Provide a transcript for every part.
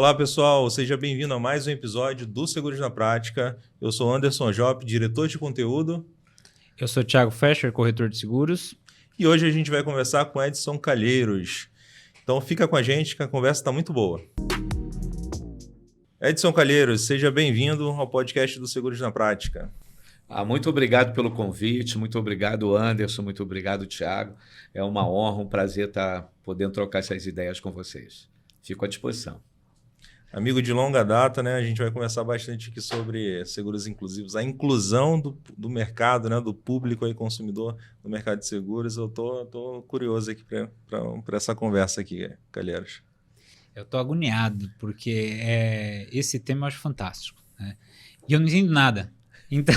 Olá, pessoal. Seja bem-vindo a mais um episódio do Seguros na Prática. Eu sou Anderson Jopp, diretor de conteúdo. Eu sou Thiago Fescher, corretor de seguros. E hoje a gente vai conversar com Edson Calheiros. Então fica com a gente que a conversa está muito boa. Edson Calheiros, seja bem-vindo ao podcast do Seguros na Prática. Muito obrigado pelo convite, muito obrigado, Anderson, muito obrigado, Thiago. É uma honra, um prazer estar podendo trocar essas ideias com vocês. Fico à disposição. Amigo de longa data, né? A gente vai conversar bastante aqui sobre seguros inclusivos, a inclusão do mercado, né? Do público aí, consumidor no mercado de seguros. Eu tô curioso aqui para essa conversa aqui, Calheiros. Eu tô agoniado, porque esse tema eu acho fantástico, né? E eu não entendo nada. Então,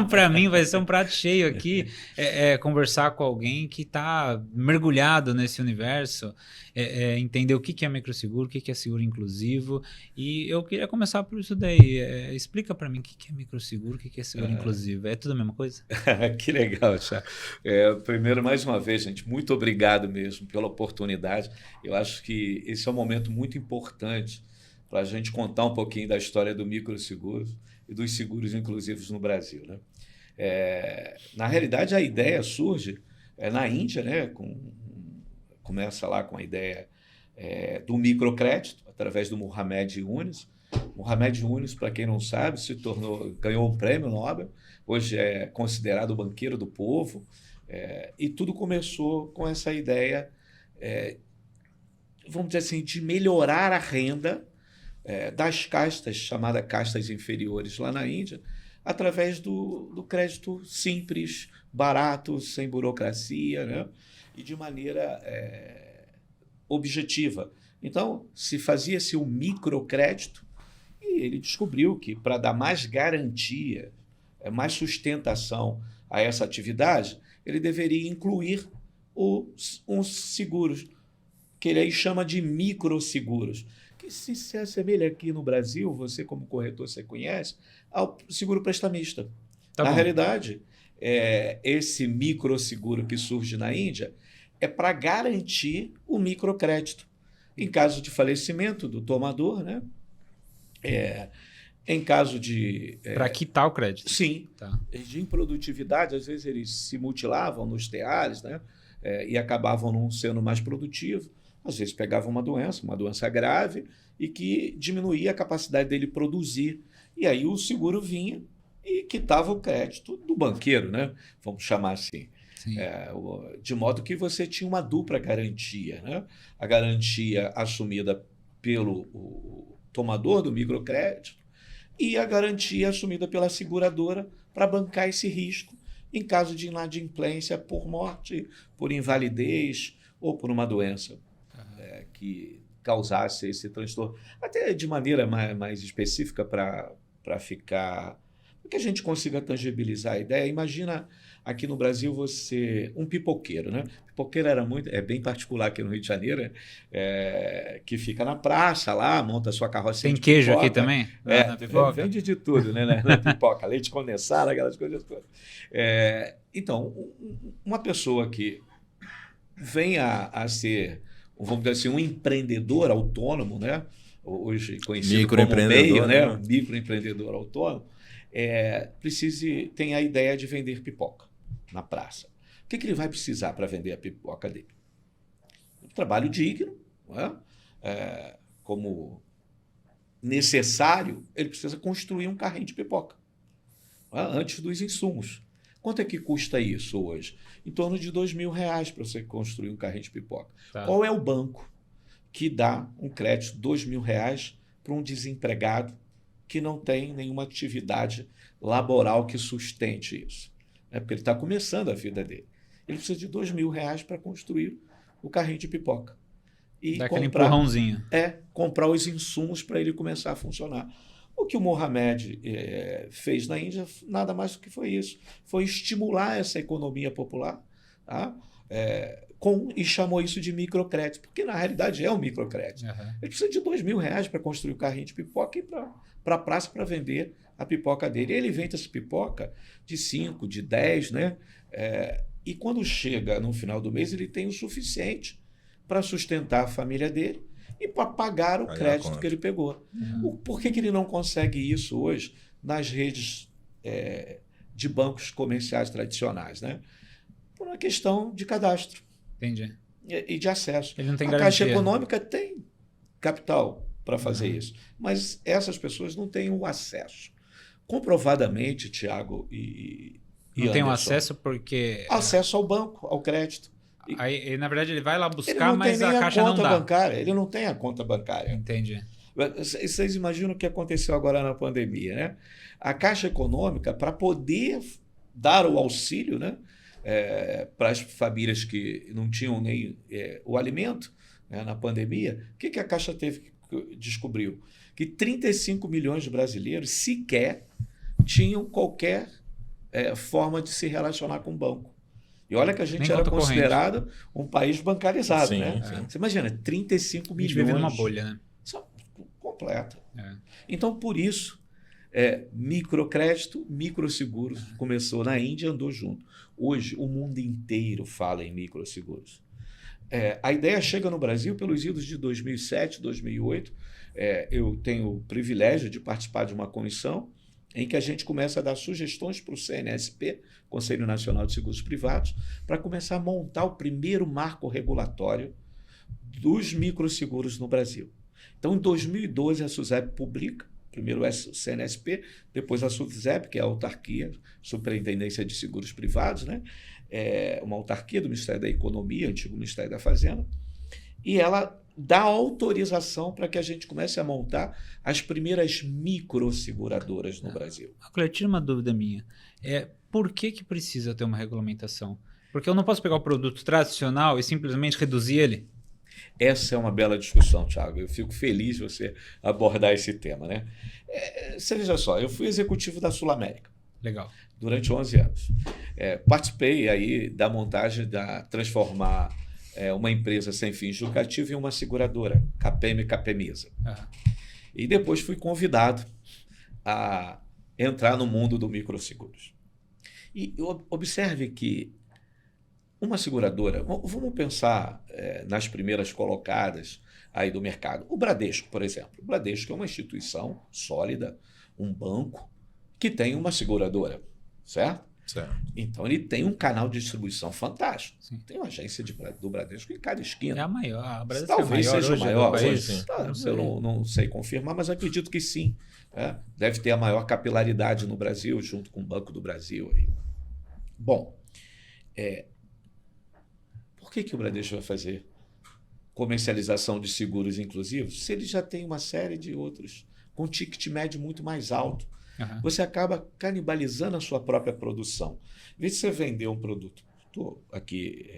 para mim, vai ser um prato cheio aqui conversar com alguém que está mergulhado nesse universo, entender o que é microseguro, o que é seguro inclusivo. E eu queria começar por isso daí. Explica para mim o que é microseguro, o que é seguro inclusivo. É tudo a mesma coisa? Que legal, Thiago. Primeiro, mais uma vez, gente, muito obrigado mesmo pela oportunidade. Eu acho que esse é um momento muito importante para a gente contar um pouquinho da história do microseguro e dos seguros inclusivos no Brasil, né? Na realidade, a ideia surge na Índia, né? Começa lá com a ideia do microcrédito, através do Muhammad Yunus. Muhammad Yunus, para quem não sabe, ganhou o prêmio Nobel, hoje é considerado o banqueiro do povo, e tudo começou com essa ideia, vamos dizer assim, de melhorar a renda das castas, chamadas castas inferiores lá na Índia, através do crédito simples, barato, sem burocracia, né? E de maneira objetiva. Então, se fazia-se um microcrédito, e ele descobriu que, para dar mais garantia, mais sustentação a essa atividade, ele deveria incluir uns seguros, que ele aí chama de microseguros, que se assemelha aqui no Brasil, você como corretor, você conhece, ao seguro prestamista. Na realidade, esse microseguro que surge na Índia é para garantir o microcrédito. Em caso de falecimento do tomador, né? Em caso de... para quitar o crédito. Sim. Tá. De improdutividade, às vezes eles se mutilavam nos teares, né? E acabavam não sendo mais produtivos. Às vezes pegava uma doença grave, e que diminuía a capacidade dele produzir. E aí o seguro vinha e quitava o crédito do banqueiro, né? Vamos chamar assim. De modo que você tinha uma dupla garantia, né? A garantia assumida pelo tomador do microcrédito e a garantia assumida pela seguradora para bancar esse risco em caso de inadimplência por morte, por invalidez ou por uma doença que causasse esse transtorno. Até de maneira mais específica para que a gente consiga tangibilizar a ideia. Imagina aqui no Brasil um pipoqueiro, né? Pipoqueiro é bem particular aqui no Rio de Janeiro, que fica na praça lá, monta sua carrocinha. Tem queijo pipoca, aqui também? Na pipoca? Vende de tudo, né? Na pipoca, leite condensado, aquelas coisas todas. Então, uma pessoa que vem a ser, vamos dizer assim, um empreendedor autônomo, né? Hoje conhecido como MEI, né? Microempreendedor autônomo, tem a ideia de vender pipoca na praça. O que ele vai precisar para vender a pipoca dele? Um trabalho digno, não é? Como necessário, ele precisa construir um carrinho de pipoca, não é? Antes dos insumos. Quanto é que custa isso hoje? Em torno de R$2.000 para você construir um carrinho de pipoca. Tá. Qual é o banco que dá um crédito de R$2.000 para um desempregado que não tem nenhuma atividade laboral que sustente isso? Porque ele está começando a vida dele. Ele precisa de R$2.000 para construir o carrinho de pipoca. E dá aquele empurrãozinho. Comprar os insumos para ele começar a funcionar. O que o Muhammad fez na Índia, nada mais do que foi isso. Foi estimular essa economia popular, tá? E chamou isso de microcrédito, porque na realidade é um microcrédito. Uhum. Ele precisa de R$2.000 para construir o carrinho de pipoca e ir para a praça para vender a pipoca dele. Ele vende essa pipoca de 5, de 10, né? E quando chega no final do mês, ele tem o suficiente para sustentar a família dele e para pagar o Pagar a crédito conta. que ele pegou. Por que ele não consegue isso hoje nas redes de bancos comerciais tradicionais? Né? Por uma questão de cadastro Entendi. e de acesso. Ele não tem A garantia. Caixa Econômica tem capital para fazer isso, mas essas pessoas não têm o acesso. Comprovadamente, Tiago e Não tem o Anderson, acesso porque... acesso ao banco, ao crédito. Aí, na verdade, ele vai lá Ele buscar, não mas tem a nem a Caixa não conta dá. bancária, ele não tem a conta bancária. Entendi. Vocês imaginam o que aconteceu agora na pandemia, né? A Caixa Econômica, para poder dar o auxílio, né, para as famílias que não tinham nem o alimento, né, na pandemia, o que a Caixa descobriu? Que 35 milhões de brasileiros sequer tinham qualquer forma de se relacionar com o banco. E olha que a gente Nem era conta corrente. considerado um país bancarizado, Sim, né? sim. Você imagina, 35 A gente milhões. vive numa bolha, né? Completa. É. Então, por isso, microcrédito, microseguros, começou na Índia e andou junto. Hoje, o mundo inteiro fala em microseguros. A ideia chega no Brasil pelos idos de 2007, 2008. Eu tenho o privilégio de participar de uma comissão em que a gente começa a dar sugestões para o CNSP, Conselho Nacional de Seguros Privados, para começar a montar o primeiro marco regulatório dos microseguros no Brasil. Então, em 2012, a SUSEP publica, primeiro o CNSP, depois a SUSEP, que é a autarquia, Superintendência de Seguros Privados, né? Uma autarquia do Ministério da Economia, antigo Ministério da Fazenda, e ela dá autorização para que a gente comece a montar as primeiras microseguradoras no Brasil. Eu tiro uma dúvida minha. Por que precisa ter uma regulamentação? Porque eu não posso pegar o produto tradicional e simplesmente reduzir ele? Essa é uma bela discussão, Thiago. Eu fico feliz de você abordar esse tema, né? Você veja só, eu fui executivo da Sul América Legal. durante 11 anos. Participei aí da montagem da transformar uma empresa sem fins lucrativos em uma seguradora, KPM Capemisa. E depois fui convidado a entrar no mundo do microseguros. E observe que uma seguradora, vamos pensar nas primeiras colocadas aí do mercado. O Bradesco, por exemplo. O Bradesco é uma instituição sólida, um banco que tem uma seguradora, certo? Certo. Então ele tem um canal de distribuição fantástico. Sim. Tem uma agência do Bradesco em cada esquina. É a maior. A Brasil Talvez é a maior seja o hoje maior. do país. sim. Não sei. Eu não sei confirmar, mas acredito que sim. Deve ter a maior capilaridade no Brasil, junto com o Banco do Brasil. Aí. Bom, por que o Bradesco vai fazer comercialização de seguros inclusivos se ele já tem uma série de outros com ticket médio muito mais alto? Aham. Você acaba canibalizando a sua própria produção. Em vez de você vender um produto, estou aqui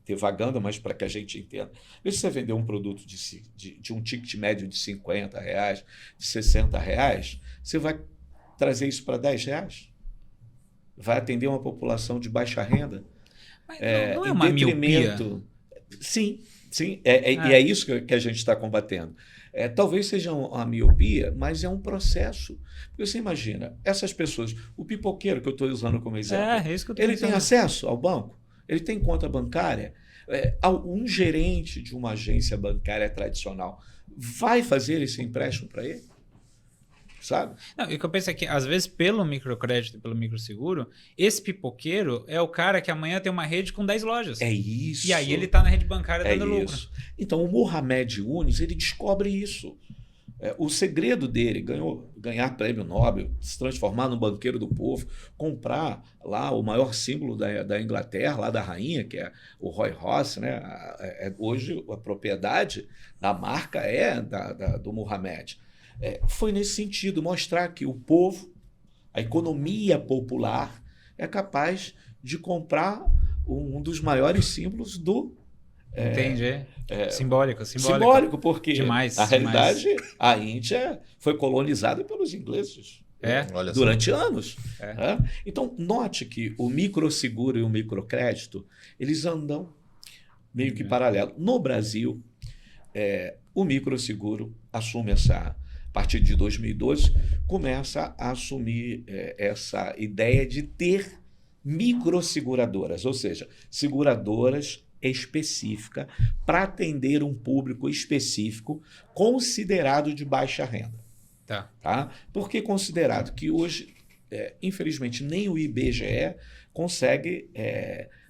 devagando, mas para que a gente entenda, em vez de você vender um produto de um ticket médio de R$50, de R$60, você vai trazer isso para R$10? Vai atender uma população de baixa renda? Mas não é uma miopia? Sim. E é isso que a gente está combatendo. Talvez seja uma miopia, mas é um processo. Porque você imagina, essas pessoas, o pipoqueiro que eu estou usando como exemplo, É isso que eu tô ele tem pensando. acesso ao banco? Ele tem conta bancária? Um gerente de uma agência bancária tradicional vai fazer esse empréstimo para ele? Sabe? Não, e o que eu penso é que, às vezes, pelo microcrédito e pelo microseguro, esse pipoqueiro é o cara que amanhã tem uma rede com 10 lojas. É isso. E aí ele está na rede bancária dando lucro. Isso. Então, o Mohamed Yunus, ele descobre isso. O segredo dele, ganhar prêmio Nobel, se transformar num banqueiro do povo, comprar lá o maior símbolo da Inglaterra, lá da rainha, que é o Roy Ross, né? Hoje a propriedade da marca do Mohamed. Foi nesse sentido, mostrar que o povo, a economia popular, é capaz de comprar um dos maiores símbolos do... Entendi. Simbólico. Simbólico, porque Demais, na realidade a Índia foi colonizada pelos ingleses Olha só. durante anos. É. Então, note que o microseguro e o microcrédito, eles andam meio que paralelo. No Brasil, o microseguro assume a partir de 2012, começa a assumir essa ideia de ter microseguradoras, ou seja, seguradoras específica para atender um público específico considerado de baixa renda. Tá? Por que considerado? Que hoje, infelizmente, nem o IBGE consegue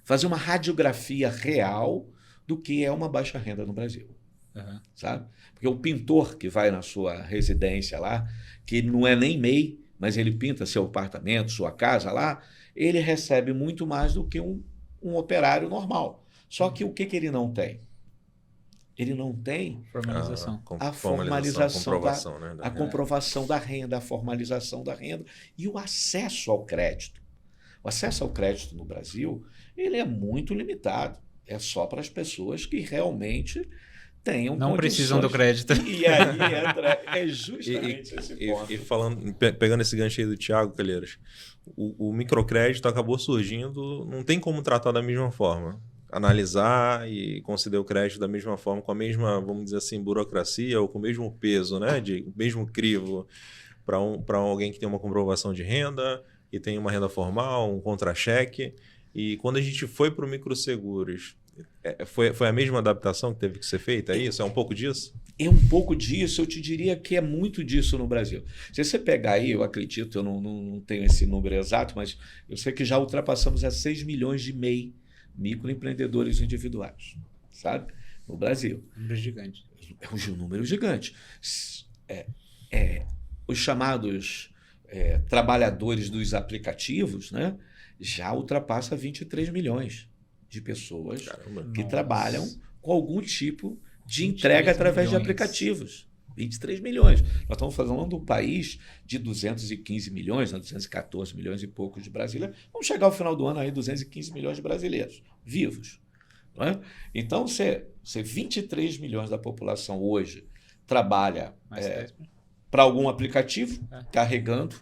fazer uma radiografia real do que é uma baixa renda no Brasil. Sabe? Porque o pintor que vai na sua residência lá, que não é nem MEI, mas ele pinta seu apartamento, sua casa lá, ele recebe muito mais do que um operário normal. Só que o que ele não tem? Ele não tem a formalização, a comprovação da renda, a formalização da renda e o acesso ao crédito. O acesso ao crédito no Brasil, ele é muito limitado. É só para as pessoas que realmente tenham não precisam do crédito. E aí entra justamente esse ponto. E falando, pegando esse gancho aí do Thiago Calheiros, o microcrédito acabou surgindo, não tem como tratar da mesma forma. Analisar e conceder o crédito da mesma forma, com a mesma, vamos dizer assim, burocracia ou com o mesmo peso, né? O mesmo crivo para alguém que tem uma comprovação de renda e tem uma renda formal, um contra-cheque. E quando a gente foi para o microseguros, foi a mesma adaptação que teve que ser feita? É isso? É um pouco disso? É um pouco disso, eu te diria que é muito disso no Brasil. Se você pegar aí, eu acredito, eu não tenho esse número exato, mas eu sei que já ultrapassamos a 6 milhões de MEI, microempreendedores individuais, sabe? No Brasil. Número gigante. É um número gigante. Os chamados trabalhadores dos aplicativos, né, já ultrapassa 23 milhões de pessoas que trabalham com algum tipo de entrega através de aplicativos. 23 milhões. Nós estamos falando de um país de 215 milhões, 214 milhões e poucos de brasileiros. Vamos chegar ao final do ano aí 215 milhões de brasileiros vivos. Não é? Então, se 23 milhões da população hoje trabalha para algum aplicativo, carregando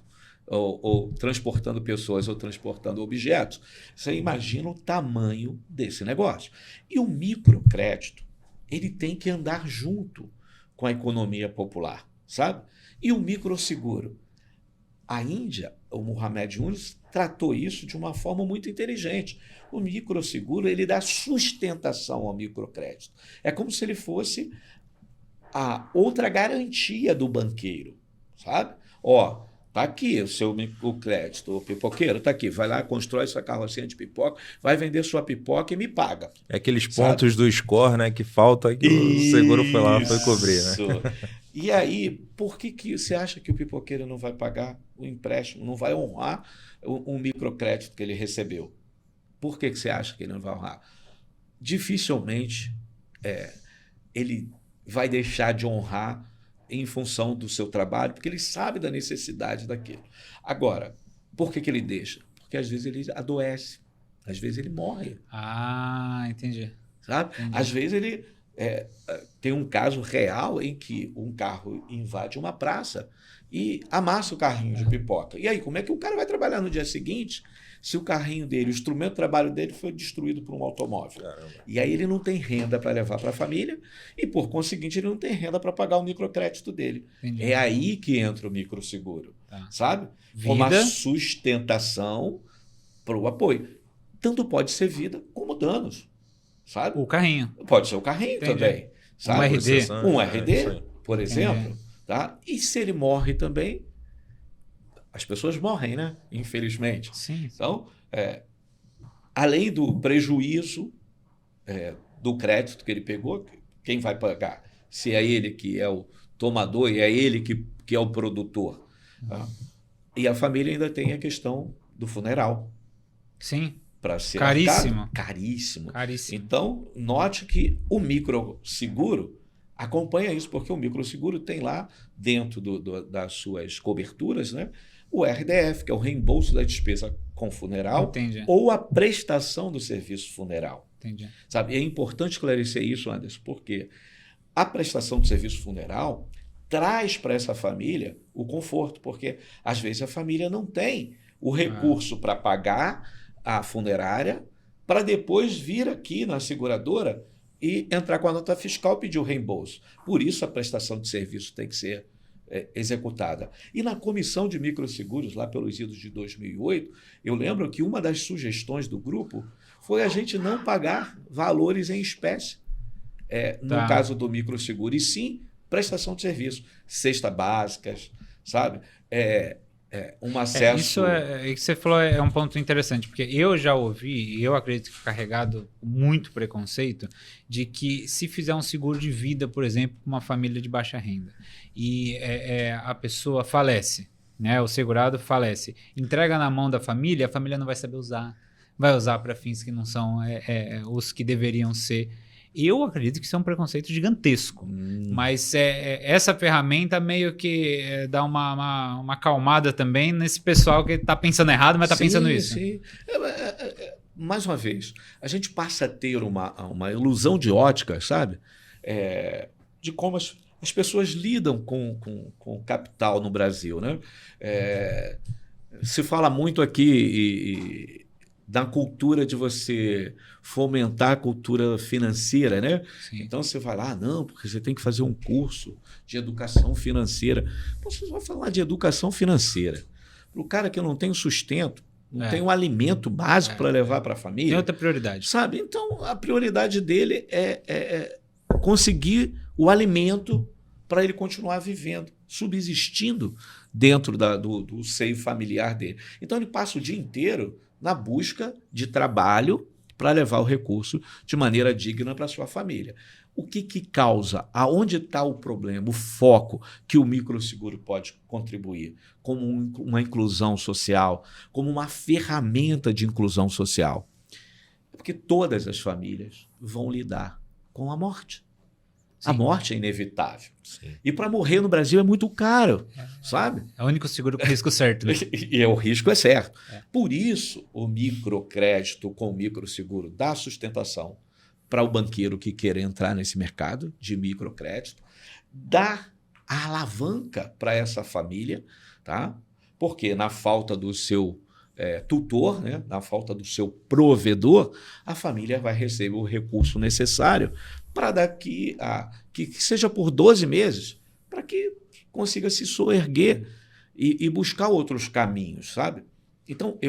ou transportando pessoas ou transportando objetos, você imagina o tamanho desse negócio. E o microcrédito, ele tem que andar junto com a economia popular, sabe? E o microseguro? A Índia, o Mohamed Yunus, tratou isso de uma forma muito inteligente. O microseguro, ele dá sustentação ao microcrédito. É como se ele fosse a outra garantia do banqueiro, sabe? Ó, tá aqui o seu microcrédito, o pipoqueiro, tá aqui, vai lá, constrói sua carrocinha de pipoca, vai vender sua pipoca e me paga. É aqueles pontos do score, né, que falta que o seguro foi lá, foi cobrir, né? E aí, por que você acha que o pipoqueiro não vai pagar o empréstimo, não vai honrar um microcrédito que ele recebeu? Por que você acha que ele não vai honrar? Dificilmente ele vai deixar de honrar em função do seu trabalho, porque ele sabe da necessidade daquilo. Agora, por que ele deixa? Porque às vezes ele adoece, às vezes ele morre. Ah, entendi. Sabe? Entendi. Às vezes ele tem um caso real em que um carro invade uma praça e amassa o carrinho de pipoca. E aí, como é que o cara vai trabalhar no dia seguinte se o carrinho dele, o instrumento de trabalho dele foi destruído por um automóvel? Caramba. E aí ele não tem renda para levar para a família e, por conseguinte, ele não tem renda para pagar o microcrédito dele. Entendi. É aí que entra o microseguro, sabe? Como uma sustentação para o apoio. Tanto pode ser vida como danos, sabe? O carrinho. Pode ser o carrinho também. Sabe? Um RD. Um RD, por exemplo. Tá? E se ele morre também, as pessoas morrem, né? Infelizmente. Sim. Então, além do prejuízo do crédito que ele pegou, quem vai pagar? Se é ele que é o tomador e é ele que é o produtor. Tá? E a família ainda tem a questão do funeral. Sim. Para ser caríssimo. Caríssimo. Caríssimo. Então, note que o microseguro acompanha isso, porque o microseguro tem lá, dentro das suas coberturas, né, o RDF, que é o reembolso da despesa com funeral. Entendi. Ou a prestação do serviço funeral. Entendi. Sabe? E é importante esclarecer isso, Anderson, porque a prestação do serviço funeral traz para essa família o conforto, porque às vezes a família não tem o recurso para pagar a funerária, para depois vir aqui na seguradora e entrar com a nota fiscal e pedir o reembolso. Por isso a prestação de serviço tem que ser executada. E na comissão de microseguros, lá pelos idos de 2008, eu lembro que uma das sugestões do grupo foi a gente não pagar valores em espécie, no caso do microseguro, e sim prestação de serviço, cesta básicas, sabe? Um acesso... Isso que você falou é um ponto interessante, porque eu já ouvi, e eu acredito que carregado com muito preconceito, de que se fizer um seguro de vida, por exemplo, com uma família de baixa renda, e a pessoa falece, né? O segurado falece, entrega na mão da família, a família não vai saber usar, vai usar para fins que não são os que deveriam ser. Eu acredito que isso é um preconceito gigantesco, mas essa ferramenta meio que dá uma acalmada também nesse pessoal que está pensando errado, mas está pensando isso. Sim. Mais uma vez, a gente passa a ter uma ilusão de ótica, sabe? De como as pessoas lidam com o capital no Brasil, né? Se fala muito aqui da cultura de você fomentar a cultura financeira, né? Sim. Então você vai lá, não, porque você tem que fazer um curso de educação financeira. Você vai falar de educação financeira. Para o cara que não tem o sustento, não tem um alimento básico para levar para a família. Tem outra prioridade. Sabe? Então a prioridade dele é conseguir o alimento para ele continuar vivendo, subsistindo dentro do seio familiar dele. Então ele passa o dia inteiro na busca de trabalho para levar o recurso de maneira digna para sua família. O que causa? Aonde está o problema, o foco que o microseguro pode contribuir? Como uma inclusão social, como uma ferramenta de inclusão social. Porque todas as famílias vão lidar com a morte. Sim. A morte é inevitável. Sim. E para morrer no Brasil é muito caro, sabe? É o único seguro com risco certo. Né? E o risco é certo. Por isso, o microcrédito com o microseguro dá sustentação para o banqueiro que queira entrar nesse mercado de microcrédito, dá a alavanca para essa família, tá? Porque na falta do seu tutor, né? Na falta do seu provedor, a família vai receber o recurso necessário para daqui que seja por 12 meses, para que consiga se soerguer e buscar outros caminhos, sabe? Então,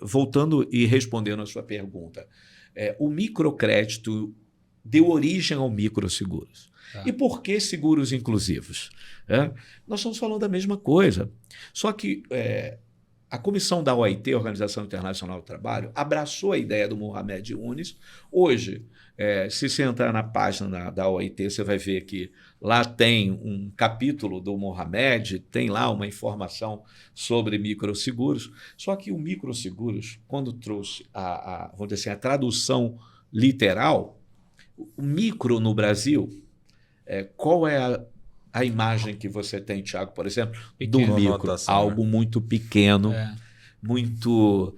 voltando e respondendo a sua pergunta, o microcrédito deu origem ao microseguros. E por que seguros inclusivos? Nós estamos falando da mesma coisa, só que a comissão da OIT, Organização Internacional do Trabalho, abraçou a ideia do Mohamed Yunus. Hoje, se você entrar na página da OIT, você vai ver que lá tem um capítulo do Mohamed, tem lá uma informação sobre microseguros. Só que o microseguros, quando trouxe vamos dizer assim, a tradução literal, o micro no Brasil, qual é a imagem que você tem, Thiago, por exemplo, do micro? Algo muito pequeno, muito,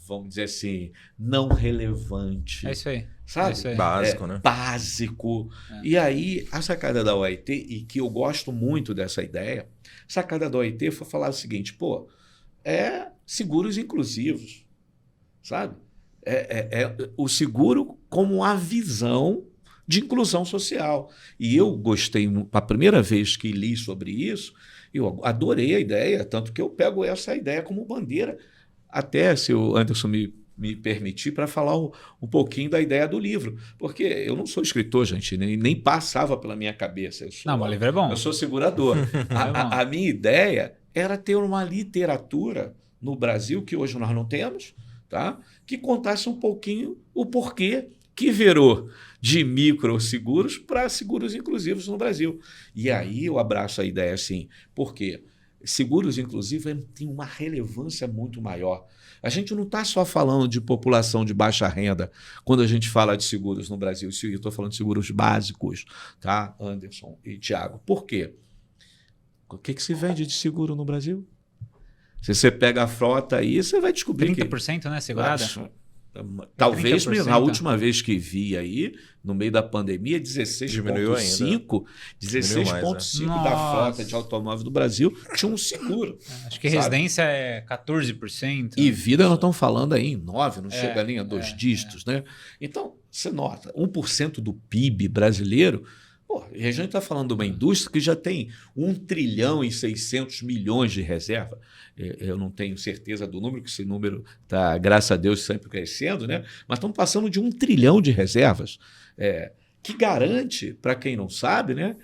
vamos dizer assim, não relevante. É isso aí. Sabe? É isso aí. Básico, né? Básico. E aí, a sacada da OIT, e que eu gosto muito dessa ideia, a sacada da OIT foi falar o seguinte, seguros inclusivos, sabe? O seguro como a visão de inclusão social. E eu gostei, a primeira vez que li sobre isso, eu adorei a ideia, tanto que eu pego essa ideia como bandeira, até se o Anderson me permitir, para falar um pouquinho da ideia do livro. Porque eu não sou escritor, gente, nem passava pela minha cabeça. Não, o livro é bom. Eu sou segurador. A minha ideia era ter uma literatura no Brasil, que hoje nós não temos, tá? Que contasse um pouquinho o porquê que virou de microseguros para seguros inclusivos no Brasil. E aí eu abraço a ideia assim, porque seguros inclusivos têm uma relevância muito maior. A gente não está só falando de população de baixa renda quando a gente fala de seguros no Brasil. Eu estou falando de seguros básicos, tá, Anderson e Thiago? Por quê? O que se vende de seguro no Brasil? Se você pega a frota aí, você vai descobrir 30%, né, segurada? Talvez 30%. Na última vez que vi aí, no meio da pandemia, 16,5% 16,5% da frota de automóvel do Brasil tinha um seguro. Acho que residência é 14%. E vida nós estamos falando aí em 9%, não chega nem a 2 dígitos. Né? Então, você nota, 1% do PIB brasileiro Pô, e a gente está falando de uma indústria que já tem 1,6 trilhão de reserva. Eu não tenho certeza do número, que esse número está, graças a Deus, sempre crescendo, né? Mas estamos passando de 1 trilhão de reservas, que garante, para quem não sabe, né,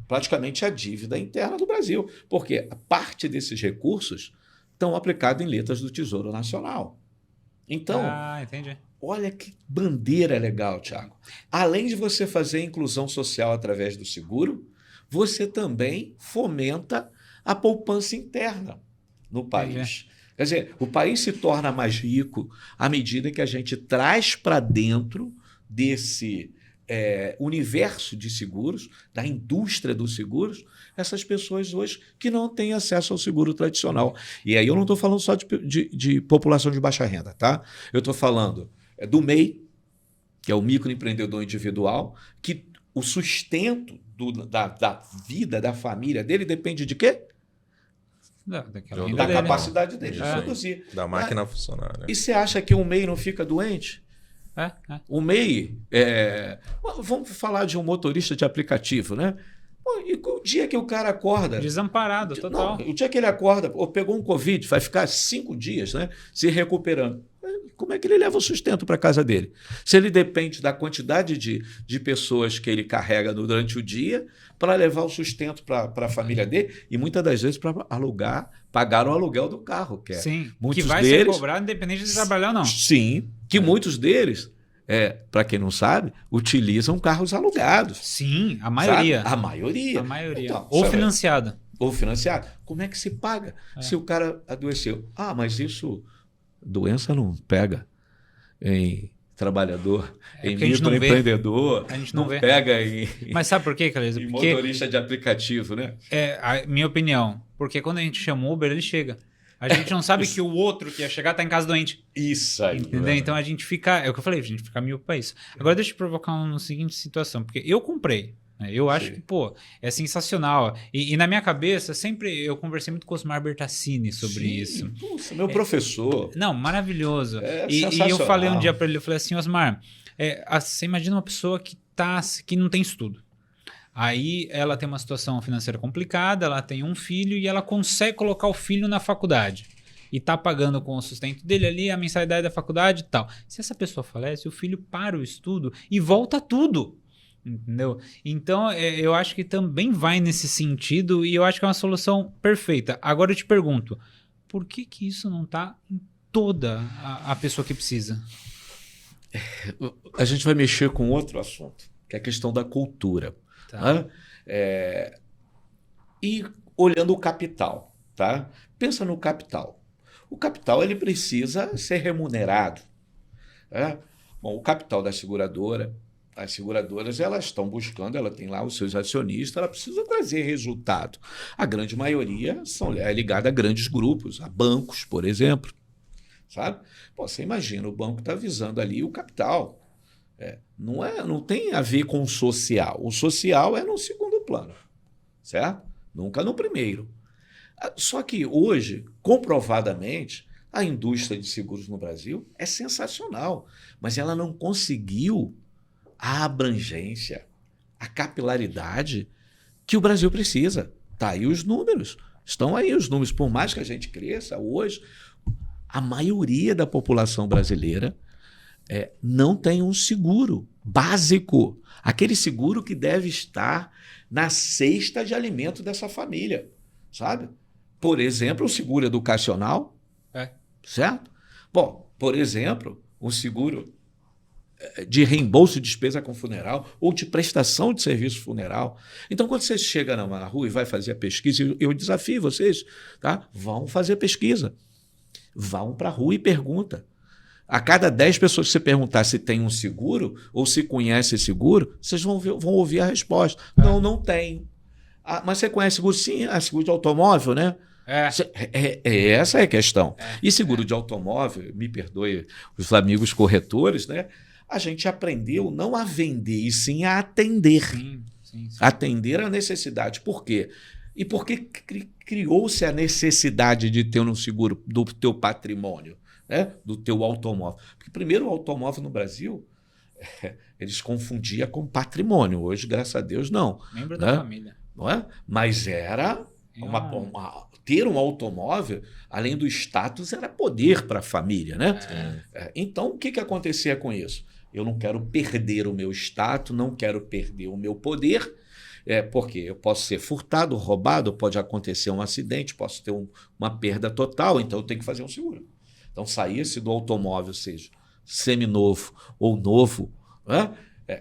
praticamente a dívida interna do Brasil, porque parte desses recursos estão aplicados em letras do Tesouro Nacional. Então, entendi. olha que bandeira legal, Thiago. Além de você fazer inclusão social através do seguro, você também fomenta a poupança interna no país. Quer dizer, o país se torna mais rico à medida que a gente traz para dentro desse universo de seguros, da indústria dos seguros, essas pessoas hoje que não têm acesso ao seguro tradicional. E aí eu não estou falando só de população de baixa renda, tá? Eu estou falando do MEI, que é o microempreendedor individual, que o sustento da vida, da família dele depende de quê? Da capacidade dele de produzir. Da máquina funcionar. Né? E você acha que o MEI não fica doente? O MEI, vamos falar de um motorista de aplicativo, né? E o dia que o cara acorda... Desamparado, total. Não, o dia que ele acorda, ou pegou um Covid, vai ficar 5 dias, né, se recuperando. Como é que ele leva o sustento para a casa dele? Se ele depende da quantidade de pessoas que ele carrega durante o dia para levar o sustento para a família dele e muitas das vezes para pagar o aluguel do carro. Sim, que vai ser cobrado independente de trabalhar ou não. Sim, que muitos deles... para quem não sabe, utilizam carros alugados. Sim, a maioria. Sabe? A maioria. Então, ou financiado. Ou financiado. Como é que se paga se o cara adoeceu? Mas isso, doença não pega em trabalhador, em microempreendedor, a gente não vê. Pega em... Mas sabe por quê, Caleza? Em motorista de aplicativo, né? A minha opinião, porque quando a gente chama o Uber, ele chega. A gente não sabe que o outro que ia chegar está em casa doente. Isso aí. Entendeu? Então a gente fica... É o que eu falei, a gente fica mil para isso. Agora deixa eu provocar uma seguinte situação. Porque eu comprei. Né? Eu acho que, é sensacional. E na minha cabeça, sempre eu conversei muito com o Osmar Bertassini sobre isso. Nossa, meu professor. Não, maravilhoso. E eu falei um dia para ele, eu falei assim, Osmar, você imagina uma pessoa que não tem estudo. Aí ela tem uma situação financeira complicada, ela tem um filho e ela consegue colocar o filho na faculdade. E tá pagando com o sustento dele ali a mensalidade da faculdade e tal. Se essa pessoa falece, o filho para o estudo e volta tudo. Entendeu? Então, eu acho que também vai nesse sentido e eu acho que é uma solução perfeita. Agora eu te pergunto, por que isso não tá em toda a pessoa que precisa? A gente vai mexer com outro assunto, que é a questão da cultura. Tá. E olhando o capital, tá? Pensa no capital. O capital ele precisa ser remunerado. Bom, o capital da seguradora, as seguradoras elas estão buscando, ela tem lá os seus acionistas, ela precisa trazer resultado. A grande maioria é ligada a grandes grupos, a bancos, por exemplo. Sabe? Pô, você imagina, o banco está visando ali o capital. Não tem a ver com o social. O social é no segundo plano, certo? Nunca no primeiro. Só que hoje, comprovadamente, a indústria de seguros no Brasil é sensacional, mas ela não conseguiu a abrangência, a capilaridade que o Brasil precisa. Tá aí os números. Estão aí os números. Por mais que a gente cresça, hoje, a maioria da população brasileira não tem um seguro básico, aquele seguro que deve estar na cesta de alimento dessa família, sabe? Por exemplo, o seguro educacional, certo? Bom, por exemplo, um seguro de reembolso de despesa com funeral ou de prestação de serviço funeral. Então, quando você chega na rua e vai fazer a pesquisa, eu desafio vocês, tá? Vão fazer pesquisa, vão para a rua e pergunta. A cada 10 pessoas que você perguntar se tem um seguro ou se conhece seguro, vocês vão ouvir a resposta. Não tenho. Mas você conhece seguro? Sim, seguro de automóvel, né? Essa é a questão. E seguro de automóvel, me perdoe os amigos corretores, né? A gente aprendeu não a vender, e sim a atender. Sim. Atender a necessidade. Por quê? E por que criou-se a necessidade de ter um seguro do teu patrimônio? Do teu automóvel. Porque, primeiro, o automóvel no Brasil eles confundiam com patrimônio. Hoje, graças a Deus, não. Membro né? da família. Não é? Mas era ter um automóvel, além do status, era poder para a família, né? Então, o que acontecia com isso? Eu não quero perder o meu status, não quero perder o meu poder, porque eu posso ser furtado, roubado, pode acontecer um acidente, posso ter uma perda total, então eu tenho que fazer um seguro. Então, sair-se do automóvel, seja seminovo ou novo, né?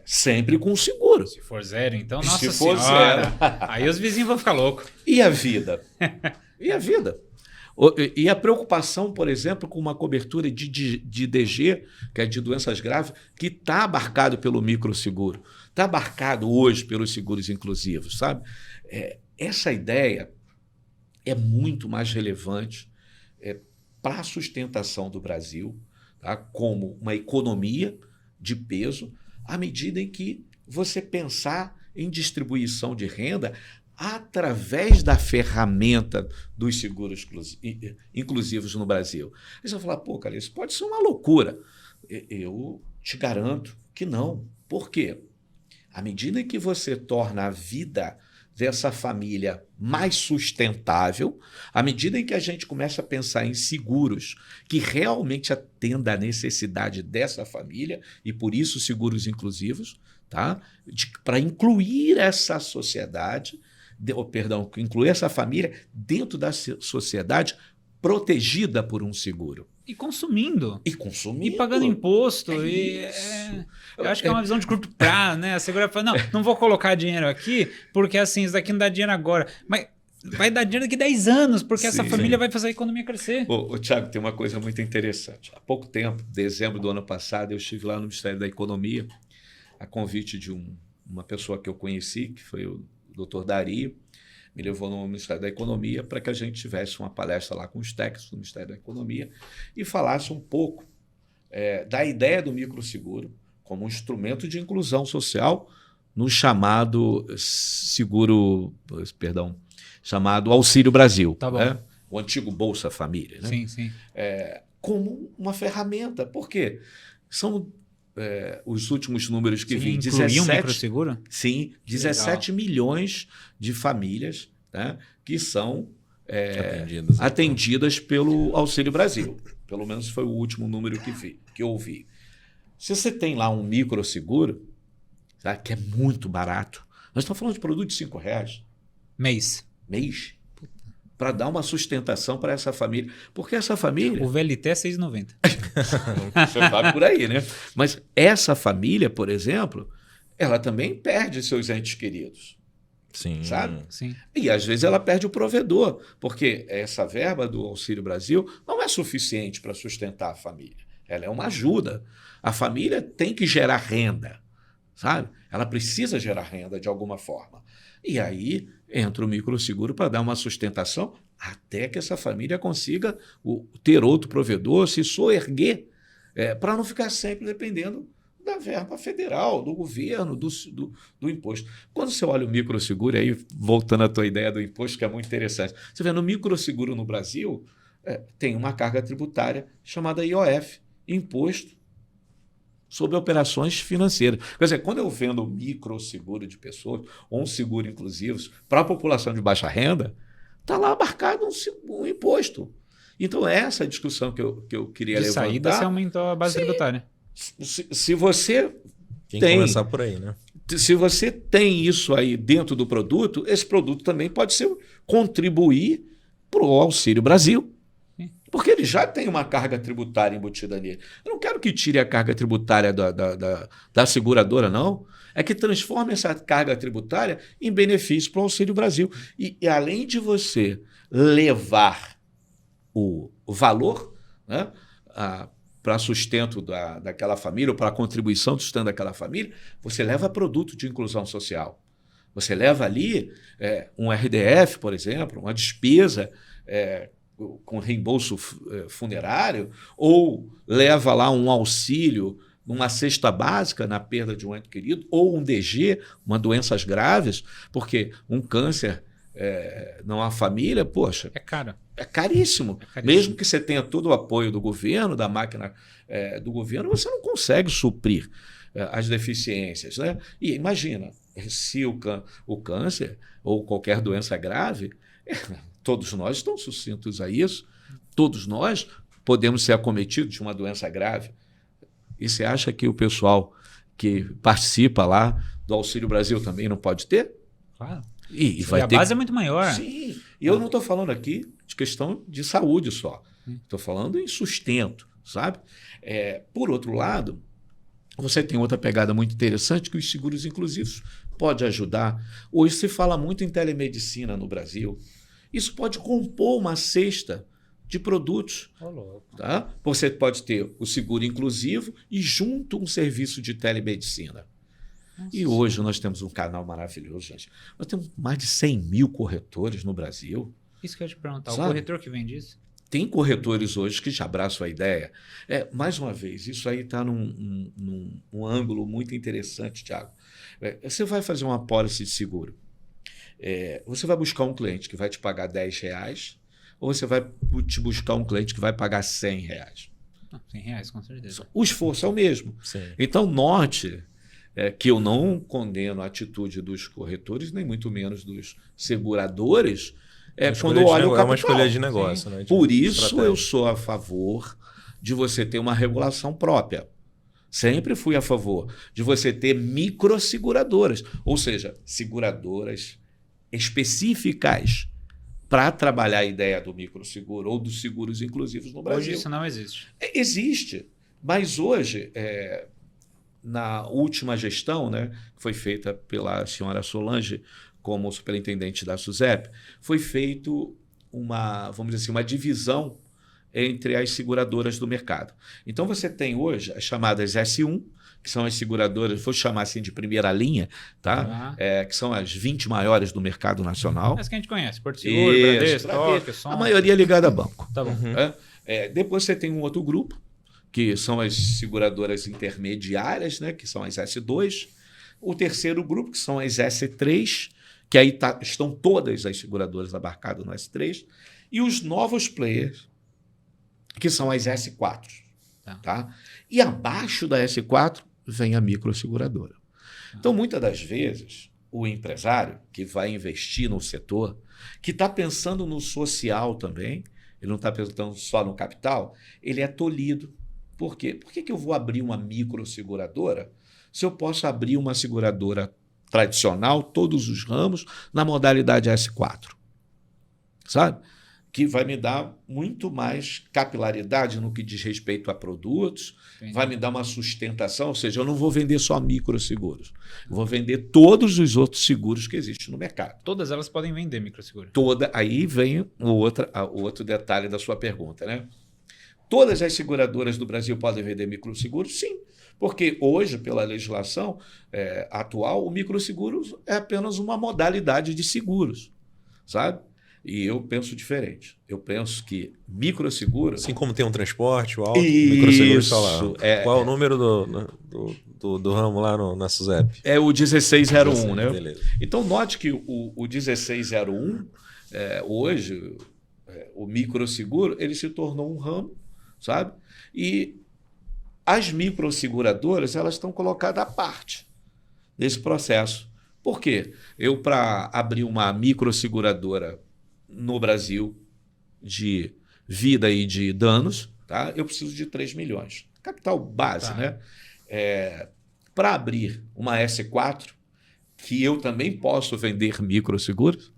Sempre com seguro. Se for zero, então, nossa Se for senhora. zero. Aí os vizinhos vão ficar loucos. E a vida? E a vida? E a preocupação, por exemplo, com uma cobertura de DG, que é de doenças graves, que está abarcado pelo microseguro, está abarcado hoje pelos seguros inclusivos, sabe? Essa ideia é muito mais relevante para a sustentação do Brasil, tá? Como uma economia de peso, à medida em que você pensar em distribuição de renda através da ferramenta dos seguros inclusivos no Brasil. Aí você vai falar, pô, cara, isso pode ser uma loucura. Eu te garanto que não. Por quê? À medida em que você torna a vida dessa família mais sustentável, à medida em que a gente começa a pensar em seguros que realmente atendam à necessidade dessa família, e por isso seguros inclusivos, tá? Para incluir essa sociedade, incluir essa família dentro da sociedade protegida por um seguro. E consumindo. E consumindo. E pagando imposto. Eu acho que é uma visão de curto prazo, né? A seguradora fala, não vou colocar dinheiro aqui, porque assim, isso daqui não dá dinheiro agora. Mas vai dar dinheiro daqui a 10 anos, porque essa família vai fazer a economia crescer. Tiago, tem uma coisa muito interessante. Há pouco tempo, dezembro do ano passado, eu estive lá no Ministério da Economia, a convite de uma pessoa que eu conheci, que foi o Dr. Dari, me levou no Ministério da Economia para que a gente tivesse uma palestra lá com os técnicos do Ministério da Economia e falasse um pouco da ideia do microseguro como um instrumento de inclusão social no chamado chamado Auxílio Brasil, tá bom. Né? O antigo Bolsa Família. Né? Sim, sim. Como uma ferramenta. Por quê? São os últimos números que vi, 17 um microseguro? Sim, 17 milhões de famílias, né, que são atendidas pelo Auxílio Brasil. Pelo menos foi o último número que eu vi. Se você tem lá um microseguro, tá, que é muito barato, nós estamos falando de produto de R$5. Mês. Para dar uma sustentação para essa família. Porque essa família... O VLT é R$6,90. Você vai por aí, né? Mas essa família, por exemplo, ela também perde seus entes queridos. Sim. Sabe? Sim. E às vezes ela perde o provedor, porque essa verba do Auxílio Brasil não é suficiente para sustentar a família. Ela é uma ajuda. A família tem que gerar renda, sabe? Ela precisa gerar renda de alguma forma. E aí entra o microseguro para dar uma sustentação até que essa família consiga ter outro provedor, se soerguer, para não ficar sempre dependendo da verba federal, do governo, do imposto. Quando você olha o microseguro, aí voltando à tua ideia do imposto, que é muito interessante, você vê no microseguro no Brasil, tem uma carga tributária chamada IOF, Imposto sobre Operações Financeiras. Quer dizer, quando eu vendo um microseguro de pessoas, ou um seguro inclusivo, para a população de baixa renda, está lá abarcado um imposto. Então, essa é a discussão que eu queria levantar. De saída, você aumentou a base tributária. Se você tem que começar por aí, né? Se você tem isso aí dentro do produto, esse produto também pode contribuir para o Auxílio Brasil. Porque ele já tem uma carga tributária embutida nele. Eu não quero que tire a carga tributária da seguradora, não. É que transforme essa carga tributária em benefício para o Auxílio Brasil. E além de você levar o valor, né, para sustento daquela família, ou para a contribuição do sustento daquela família, você leva produto de inclusão social. Você leva ali um RDF, por exemplo, uma despesa com reembolso funerário, ou leva lá um auxílio, uma cesta básica na perda de um ente querido, ou um DG, uma doenças graves, porque um câncer numa família, poxa... É caro. É caríssimo. Mesmo que você tenha todo o apoio do governo, da máquina do governo, você não consegue suprir as deficiências, né? E imagina, se o câncer ou qualquer doença grave, todos nós estamos sucintos a isso, todos nós podemos ser acometidos de uma doença grave. E você acha que o pessoal que participa lá do Auxílio Brasil também não pode ter? Claro. E a base é muito maior. Sim. E eu não estou falando aqui de questão de saúde só. Estou falando em sustento, sabe? Por outro lado, você tem outra pegada muito interessante que os seguros inclusivos podem ajudar. Hoje se fala muito em telemedicina no Brasil. Isso pode compor uma cesta de produtos. Tá? Você pode ter o seguro inclusivo e junto um serviço de telemedicina. Nossa. E hoje nós temos um canal maravilhoso, gente. Nós temos mais de 100 mil corretores no Brasil. Isso que eu ia te perguntar. Sabe? O corretor que vende isso? Tem corretores hoje que já abraçam a ideia. Mais uma vez, isso aí está num ângulo muito interessante, Thiago. Você vai fazer uma apólice de seguro. Você vai buscar um cliente que vai te pagar R$10 ou você vai te buscar um cliente que vai pagar R$100? R$100, com certeza. O esforço é o mesmo. Sim. Então, note que eu não condeno a atitude dos corretores, nem muito menos dos seguradores, quando olha o capital. É uma escolha de negócio. Né? Por isso eu sou a favor de você ter uma regulação própria. Sempre fui a favor de você ter microseguradoras, ou seja, seguradoras específicas para trabalhar a ideia do microseguro ou dos seguros inclusivos no Brasil. Hoje isso não existe. Existe, mas hoje, na última gestão, né, que foi feita pela senhora Solange como superintendente da SUSEP, foi feito vamos dizer assim, uma divisão entre as seguradoras do mercado. Então você tem hoje as chamadas S1, que são as seguradoras, vou chamar assim de primeira linha, tá? Que são as 20 maiores do mercado nacional. As que a gente conhece, Porto Seguro, Bradesco, Tóquio, a maioria ligada a banco. Tá bom. Depois você tem um outro grupo, que são as seguradoras intermediárias, né? Que são as S2. O terceiro grupo, que são as S3, que aí estão todas as seguradoras abarcadas no S3. E os novos players, que são as S4. Tá? E abaixo da S4 vem a microseguradora. Então, muitas das vezes, o empresário que vai investir no setor, que está pensando no social também, ele não está pensando só no capital, ele é tolhido. Por quê? Por que eu vou abrir uma microseguradora se eu posso abrir uma seguradora tradicional, todos os ramos, na modalidade S4? Sabe? Que vai me dar muito mais capilaridade no que diz respeito a produtos, vai me dar uma sustentação, ou seja, eu não vou vender só microseguros, eu vou vender todos os outros seguros que existem no mercado. Todas elas podem vender microseguro. Aí vem o outro detalhe da sua pergunta, né? Todas as seguradoras do Brasil podem vender microseguros? Sim, porque hoje, pela legislação atual, o microseguro é apenas uma modalidade de seguros, sabe? E eu penso diferente. Eu penso que microseguro... Assim como tem um transporte, o alto, o microseguro está lá. Qual é o número do ramo lá na SUSEP? É o 1601, 16, né? Beleza. Então, note que o 1601, hoje, o microseguro, ele se tornou um ramo, sabe? E as microseguradoras, elas estão colocadas à parte desse processo. Por quê? Eu, para abrir uma microseguradora no Brasil de vida e de danos, tá? Eu preciso de 3 milhões. Capital base, né? Para abrir uma S4, que eu também posso vender microseguros,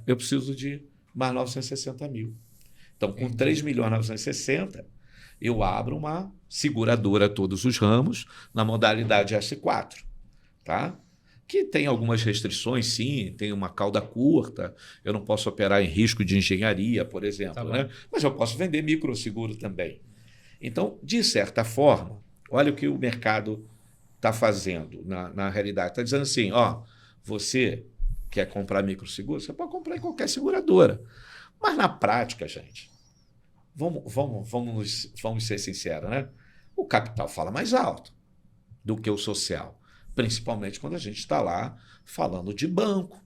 eu preciso de mais 960 mil. Então, com 3 milhões 960, eu abro uma seguradora todos os ramos na modalidade S4, tá? Que tem algumas restrições, sim, tem uma cauda curta, eu não posso operar em risco de engenharia, por exemplo, né? Mas eu posso vender microseguro também. Então, de certa forma, olha o que o mercado está fazendo na realidade. Está dizendo assim, você quer comprar microseguro? Você pode comprar em qualquer seguradora. Mas na prática, gente, vamos ser sinceros, né? O capital fala mais alto do que o social. Principalmente quando a gente está lá falando de banco,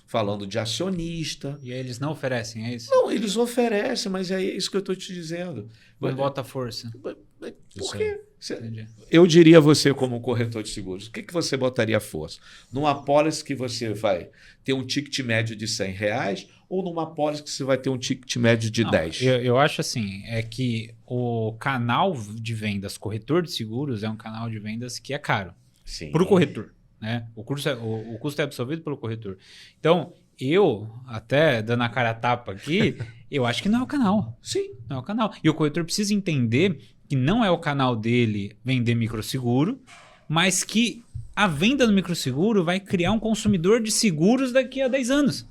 falando de acionista. E aí eles não oferecem, é isso? Não, eles oferecem, mas é isso que eu estou te dizendo. Não bota força. Por quê? Entendi. Eu diria a você, como corretor de seguros, o que você botaria força? Numa apólice que você vai ter um ticket médio de R$100 ou numa apólice que você vai ter um ticket médio de Não, 10? Eu acho assim, é que o canal de vendas, corretor de seguros, é um canal de vendas que é caro Sim. para o corretor, né? O custo é absorvido pelo corretor. Então, eu, até dando a cara a tapa aqui, eu acho que não é o canal. Sim. Não é o canal. E o corretor precisa entender que não é o canal dele vender microseguro, mas que a venda do microseguro vai criar um consumidor de seguros daqui a 10 anos.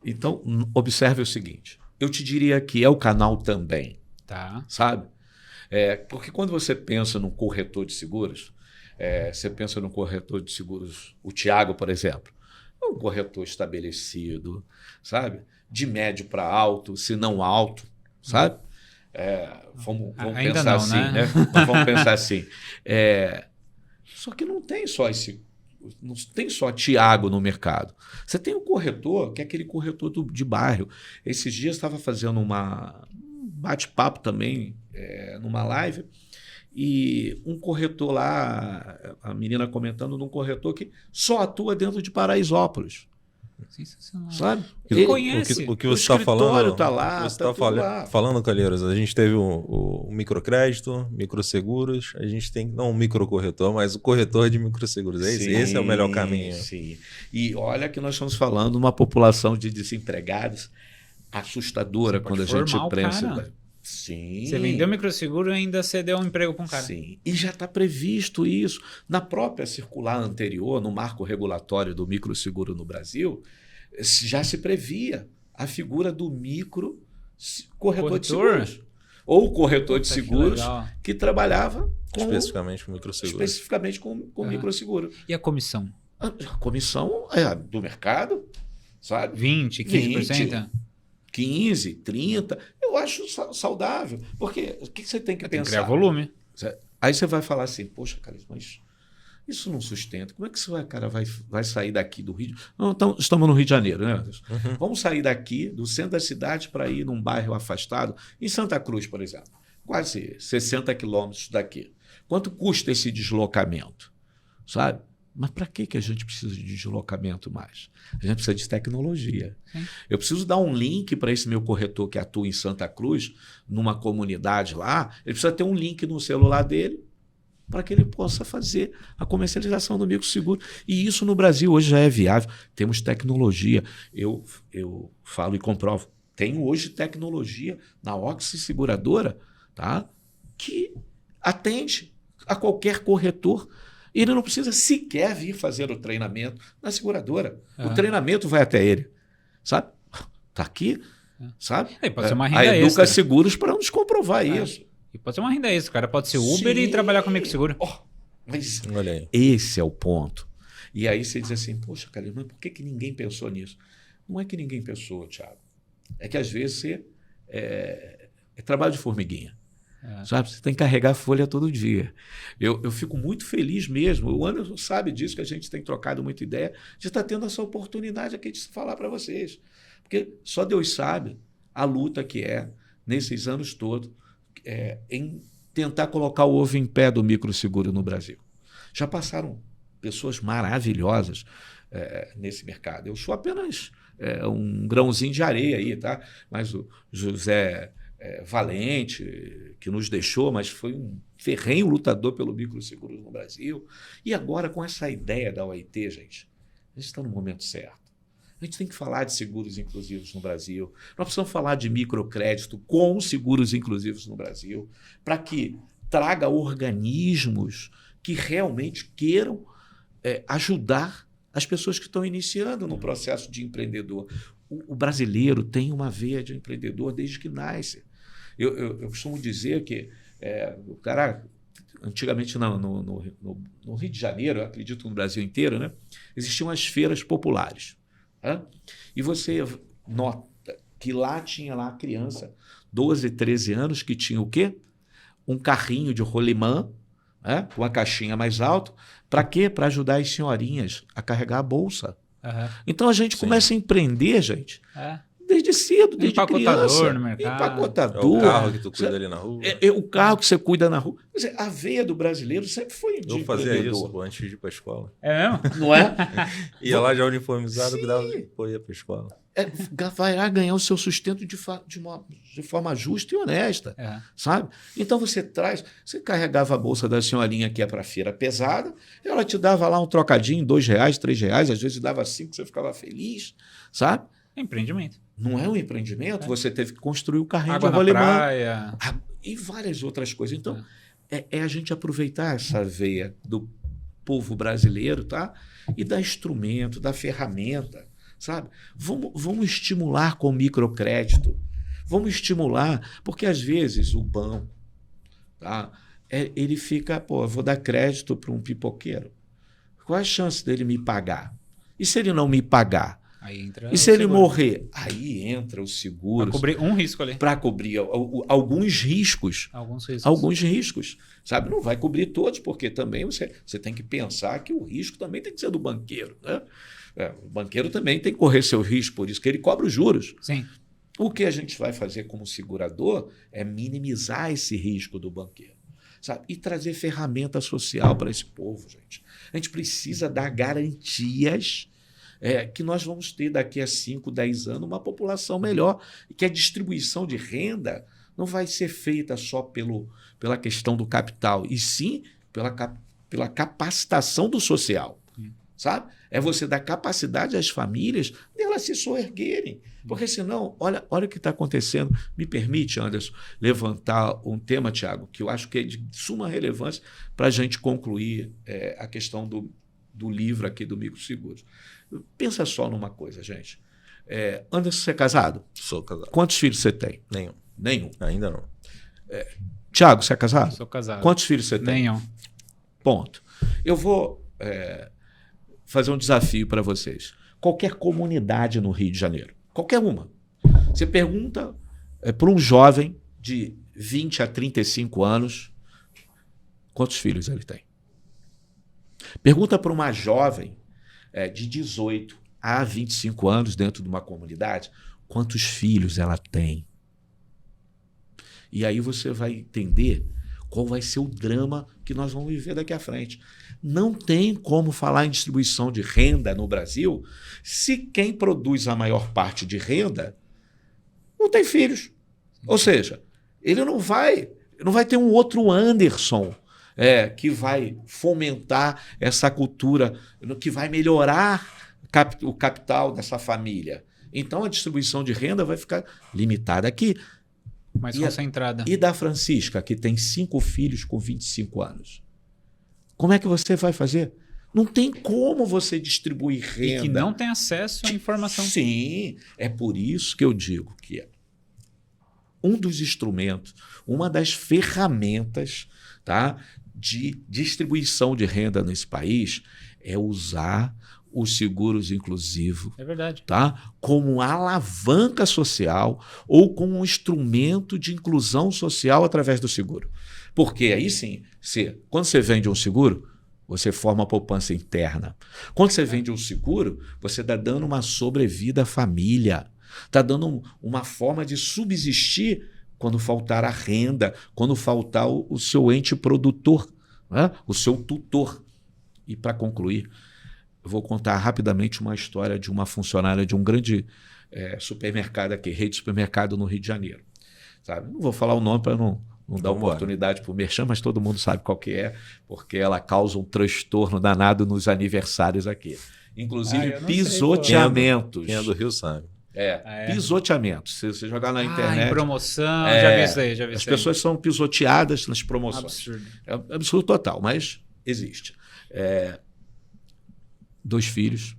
Então, observe o seguinte. Eu te diria que é o canal também, Tá. sabe? Porque quando você pensa num corretor de seguros, você pensa num corretor de seguros, o Thiago, por exemplo, é um corretor estabelecido, sabe? De médio para alto, se não alto, sabe? Vamos Ainda pensar não, assim, né? Nós vamos pensar assim. Só que não tem só não tem só Thiago no mercado. Você tem o corretor, que é aquele corretor de bairro. Esses dias estava fazendo um bate-papo também, numa live, e um corretor lá, a menina comentando num corretor que só atua dentro de Paraisópolis. Sensacional. Sabe? Ele conhece. O que O você está falando, escritório tá lá, o que você tá tá tudo lá. falando, Calheiros, a gente teve o microcrédito, microseguros, a gente tem, não um microcorretor, mas o corretor de microseguros. Esse é o melhor caminho. Sim. E olha que nós estamos falando de uma população de desempregados assustadora quando a gente formar o pensa. cara. Sim. Você vendeu microseguro e ainda você deu um emprego para um cara. Sim, e já está previsto isso. Na própria circular anterior, no marco regulatório do microseguro no Brasil, já se previa a figura do micro corretor de seguros. Ou corretor de seguros que trabalhava Especificamente com microseguro. especificamente com microseguro. E a comissão? A comissão é do mercado, sabe? 20, 15%? 15, 30, eu acho saudável. Porque o que você tem que Tem que pensar? criar volume. Aí você vai falar assim, poxa, cara, mas isso não sustenta. Como é que cara vai sair daqui do Rio? Não, então, estamos no Rio de Janeiro, né, Anderson? Uhum. Vamos sair daqui, do centro da cidade, para ir num bairro afastado, em Santa Cruz, por exemplo. Quase 60 quilômetros daqui. Quanto custa esse deslocamento? Sabe? Mas para que a gente precisa de deslocamento mais? A gente precisa de tecnologia. Sim. Eu preciso dar um link para esse meu corretor que atua em Santa Cruz, numa comunidade lá. Ele precisa ter um link no celular dele para que ele possa fazer a comercialização do microseguro. E isso no Brasil hoje já é viável. Temos tecnologia. Eu falo e comprovo. Tem hoje tecnologia na Oxy Seguradora, tá? Que atende a qualquer corretor. Ele não precisa sequer vir fazer o treinamento na seguradora. O treinamento vai até ele. Sabe? Está aqui. Sabe? E pode ser uma renda a Educa extra. Seguros para nos comprovar isso. E pode ser uma renda extra. O cara pode ser Uber e trabalhar com microseguro. Mas Olha aí. esse é o ponto. E aí você diz assim, poxa, Calil, mas por que ninguém pensou nisso? Não é que ninguém pensou, Thiago. É que às vezes é trabalho de formiguinha. Sabe? Você tem que carregar a folha todo dia. Eu fico muito feliz mesmo. O Anderson sabe disso, que a gente tem trocado muita ideia, de estar tendo essa oportunidade aqui de falar para vocês. Porque só Deus sabe a luta que nesses anos todos, em tentar colocar o ovo em pé do microseguro no Brasil. Já passaram pessoas maravilhosas nesse mercado. Eu sou apenas um grãozinho de areia aí, tá? Mas o José Valente, que nos deixou, mas foi um ferrenho lutador pelo microseguro no Brasil. E agora, com essa ideia da OIT, gente, a gente está no momento certo. A gente tem que falar de seguros inclusivos no Brasil. Nós precisamos falar de microcrédito com seguros inclusivos no Brasil, para que traga organismos que realmente queiram ajudar as pessoas que estão iniciando no processo de empreendedor. O brasileiro tem uma veia de empreendedor desde que nasce. Eu costumo dizer que o cara, antigamente no Rio de Janeiro, eu acredito no Brasil inteiro, né, existiam as feiras populares. E você nota que lá tinha a criança, 12, 13 anos, que tinha o quê? Um carrinho de rolimã, com uma caixinha mais alta. Para quê? Para ajudar as senhorinhas a carregar a bolsa. Aham. Então a gente Sim. começa a empreender, gente, É. desde cedo, desde Empacotador criança. no mercado. É o Empacotador. carro que tu cuida ali na rua. É o carro que você cuida na rua. Quer dizer, a veia do brasileiro sempre foi de Eu fazia empreendedor. isso, pô, antes de ir pra escola. É mesmo? Não é? Ia lá já uniformizado, Sim. cuidava de pô, ia pra escola. Vai lá ganhar o seu sustento de forma justa e honesta, É. sabe? Então você carregava a bolsa da senhorinha que ia para a feira pesada, ela te dava lá um trocadinho, R$2, R$3, às vezes dava 5, você ficava feliz, sabe? Empreendimento. Não é um empreendimento, você teve que construir o carrinho Água de na rolimã. praia. E várias outras coisas. Então, é a gente aproveitar essa veia do povo brasileiro, tá? E dar instrumento, da ferramenta, sabe? Vamos estimular com microcrédito. Vamos estimular, porque às vezes o banco, tá? Ele fica, pô, eu vou dar crédito para um pipoqueiro. Qual é a chance dele me pagar? E se ele não me pagar? Aí entra E o se ele seguro. morrer? Aí entra o seguro. Pra cobrir um risco ali. Para cobrir alguns riscos. Alguns riscos. Alguns riscos, sabe? Não vai cobrir todos, porque também você tem que pensar que o risco também tem que ser do banqueiro, né? O banqueiro também tem que correr seu risco, por isso que ele cobra os juros. Sim. O que a gente vai fazer como segurador é minimizar esse risco do banqueiro, sabe? E trazer ferramenta social para esse povo, gente. A gente precisa dar garantias que nós vamos ter daqui a 5, 10 anos uma população melhor e que a distribuição de renda não vai ser feita só pela questão do capital, e sim pela capacitação do social, sabe? É você dar capacidade às famílias de elas se soerguerem, porque senão, olha o que está acontecendo. Me permite, Anderson, levantar um tema, Tiago, que eu acho que é de suma relevância para a gente concluir a questão do livro aqui do Micro Seguros. Pensa só numa coisa, gente. Anderson, você é casado? Sou casado. Quantos filhos você tem? Nenhum. Nenhum. Ainda não. Tiago, você é casado? Sou casado. Quantos filhos você tem? Nenhum. Ponto. Eu vou fazer um desafio para vocês. Qualquer comunidade no Rio de Janeiro, qualquer uma, você pergunta para um jovem de 20 a 35 anos quantos filhos ele tem. Pergunta para uma jovem de 18 a 25 anos dentro de uma comunidade quantos filhos ela tem. E aí você vai entender qual vai ser o drama que nós vamos viver daqui à frente. Não tem como falar em distribuição de renda no Brasil se quem produz a maior parte de renda não tem filhos. Ou seja, ele não vai ter um outro Anderson que vai fomentar essa cultura, que vai melhorar o capital dessa família. Então a distribuição de renda vai ficar limitada aqui. Mais concentrada. E da Francisca, que tem 5 filhos com 25 anos? Como é que você vai fazer? Não tem como você distribuir renda. E que não tem acesso à informação. Sim, é por isso que eu digo que um dos instrumentos, uma das ferramentas, tá, de distribuição de renda nesse país é usar os seguros inclusivos, É verdade. tá, como alavanca social ou como um instrumento de inclusão social através do seguro. Porque aí sim, quando você vende um seguro, você forma a poupança interna. Quando você vende um seguro, você está dando uma sobrevida à família, está dando uma forma de subsistir quando faltar a renda, quando faltar o seu ente produtor, né? O seu tutor. E para concluir, eu vou contar rapidamente uma história de uma funcionária de um grande supermercado aqui, rede de supermercado no Rio de Janeiro. Sabe? Não vou falar o nome para não dar oportunidade para o merchan, mas todo mundo sabe qual que é, porque ela causa um transtorno danado nos aniversários aqui. Inclusive pisoteamentos. Quem é do Rio sabe. Pisoteamentos. Se você jogar na internet... Em promoção, já vi isso aí. As pessoas são pisoteadas nas promoções. Absurdo. É um absurdo total, mas existe. 2 filhos,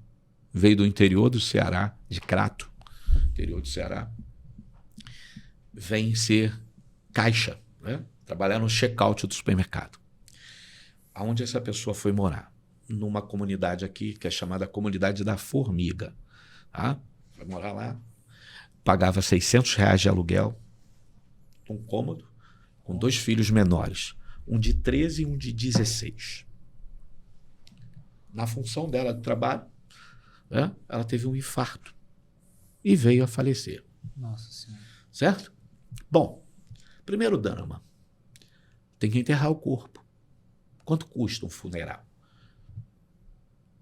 veio do interior do Ceará, de Crato, interior do Ceará, vem ser caixa, né? Trabalhar no check-out do supermercado. Aonde essa pessoa foi morar? Numa comunidade aqui, que é chamada Comunidade da Formiga. Tá? Foi morar lá, pagava R$600 de aluguel, um cômodo, com 2 filhos menores, um de 13 e um de 16. Na função dela do trabalho, né? Ela teve um infarto e veio a falecer. Nossa Senhora. Certo? Bom, primeiro drama. Tem que enterrar o corpo. Quanto custa um funeral?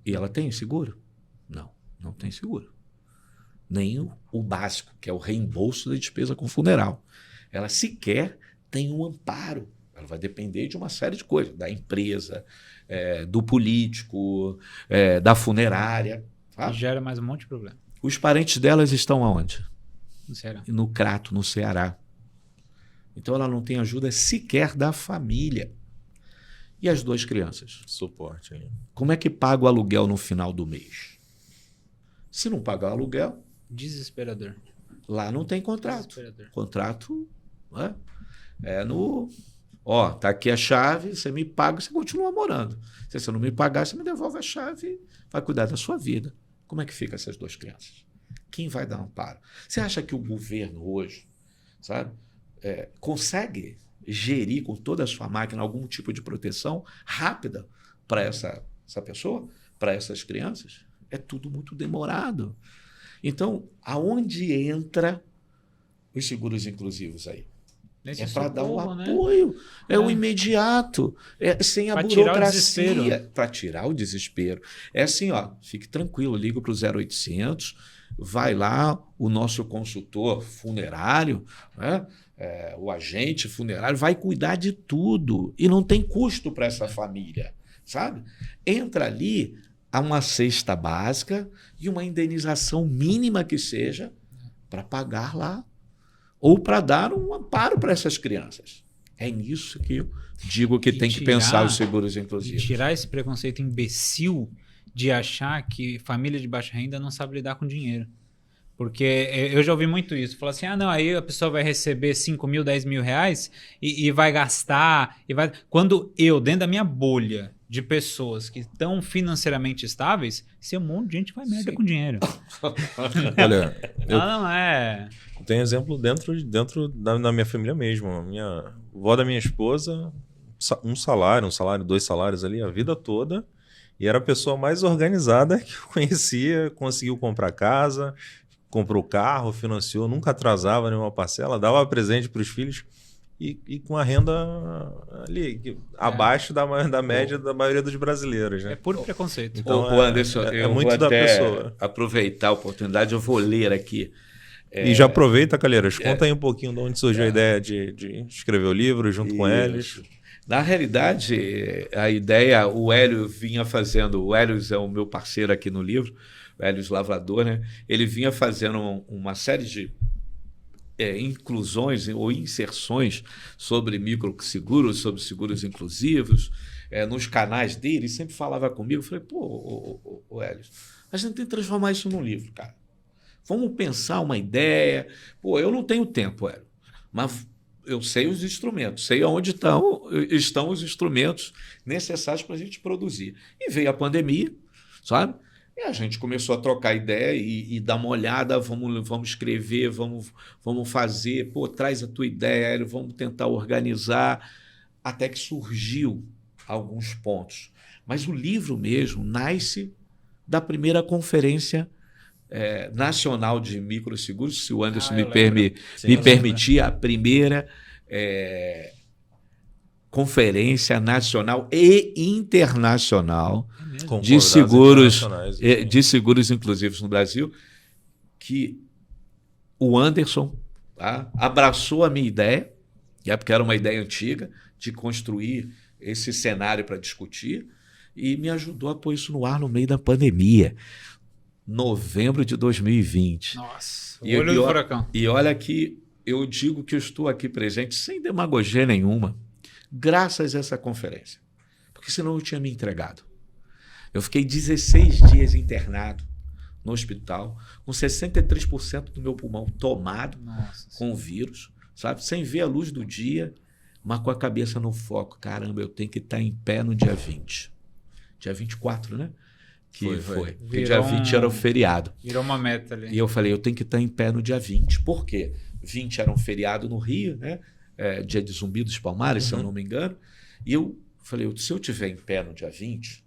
E ela tem seguro? Não, não tem seguro. Nem o básico, que é o reembolso da despesa com funeral. Ela sequer tem um amparo. Ela vai depender de uma série de coisas, da empresa, do político, da funerária. Tá? E gera mais um monte de problema. Os parentes delas estão aonde? No Ceará. No Crato, no Ceará. Então ela não tem ajuda sequer da família. E as 2 crianças? Suporte ali. Como é que paga o aluguel no final do mês? Se não pagar o aluguel, Desesperador. lá não tem contrato. Desesperador. Contrato, né? No... Ó, tá aqui a chave, você me paga, você continua morando. Se você não me pagar, você me devolve a chave, vai cuidar da sua vida. Como é que fica essas 2 crianças? Quem vai dar amparo? Você acha que o governo hoje, sabe, consegue gerir com toda a sua máquina algum tipo de proteção rápida para essa pessoa, para essas crianças? É tudo muito demorado. Então, aonde entra os seguros inclusivos aí? Nesse Para dar o socorro, né? apoio, o imediato, sem a Pra tirar o burocracia, para tirar o desespero. É assim, ó, fique tranquilo, liga para o 0800, vai lá, o nosso consultor funerário, né, o agente funerário, vai cuidar de tudo e não tem custo para essa família, sabe? Entra ali a uma cesta básica e uma indenização mínima que seja para pagar lá, ou para dar um amparo para essas crianças. É nisso que eu digo que tem que pensar os seguros inclusivos. E tirar esse preconceito imbecil de achar que família de baixa renda não sabe lidar com dinheiro. Porque eu já ouvi muito isso. Falar assim, não, aí a pessoa vai receber 5 mil, 10 mil reais e vai gastar. Quando eu, dentro da minha bolha de pessoas que estão financeiramente estáveis, se um monte de gente vai merda com dinheiro. Olha, Não é... Tem exemplo dentro da minha família mesmo. A minha avó da minha esposa, um salário, 2 salários ali a vida toda, e era a pessoa mais organizada que eu conhecia, conseguiu comprar casa, comprou carro, financiou, nunca atrasava nenhuma parcela, dava presente para os filhos e com a renda ali abaixo da média da maioria dos brasileiros. Né? É puro preconceito. Então, Anderson, eu muito vou da até pessoa. aproveitar a oportunidade, eu vou ler aqui. E já aproveita, Calheiros, conta aí um pouquinho de onde surgiu a ideia de escrever o livro junto com eles. Na realidade, a ideia, o Hélio vinha fazendo, o Hélio é o meu parceiro aqui no livro, o Hélio Lavrador, né? Ele vinha fazendo uma série de inclusões ou inserções sobre microseguros, sobre seguros inclusivos, nos canais dele, ele sempre falava comigo, eu falei, pô, Hélio, a gente tem que transformar isso num livro, cara. Vamos pensar uma ideia. Pô, eu não tenho tempo, Hélio, mas eu sei os instrumentos, sei onde estão os instrumentos necessários para a gente produzir. E veio a pandemia, sabe? E a gente começou a trocar ideia e dar uma olhada, vamos escrever, vamos fazer, pô, traz a tua ideia, Hélio, vamos tentar organizar, até que surgiu alguns pontos. Mas o livro mesmo nasce da primeira conferência nacional de microseguros, se o Anderson me permitir, a primeira conferência nacional e internacional de seguros inclusivos no Brasil, que o Anderson abraçou a minha ideia, porque era uma ideia antiga, de construir esse cenário para discutir, e me ajudou a pôr isso no ar no meio da pandemia. Novembro de 2020. Nossa, olho do furacão. E olha que eu digo que eu estou aqui presente sem demagogia nenhuma, graças a essa conferência. Porque senão eu tinha me entregado. Eu fiquei 16 dias internado no hospital, com 63% do meu pulmão tomado com o vírus, sabe? Sem ver a luz do dia, mas com a cabeça no foco. Caramba, eu tenho que estar em pé no dia 20. Dia 24, né? Foi. Porque dia 20 era o feriado. Virou uma meta ali. E eu falei, eu tenho que estar em pé no dia 20. Por quê? 20 era um feriado no Rio, né? Dia de Zumbi dos Palmares, se eu não me engano. E eu falei, se eu estiver em pé no dia 20,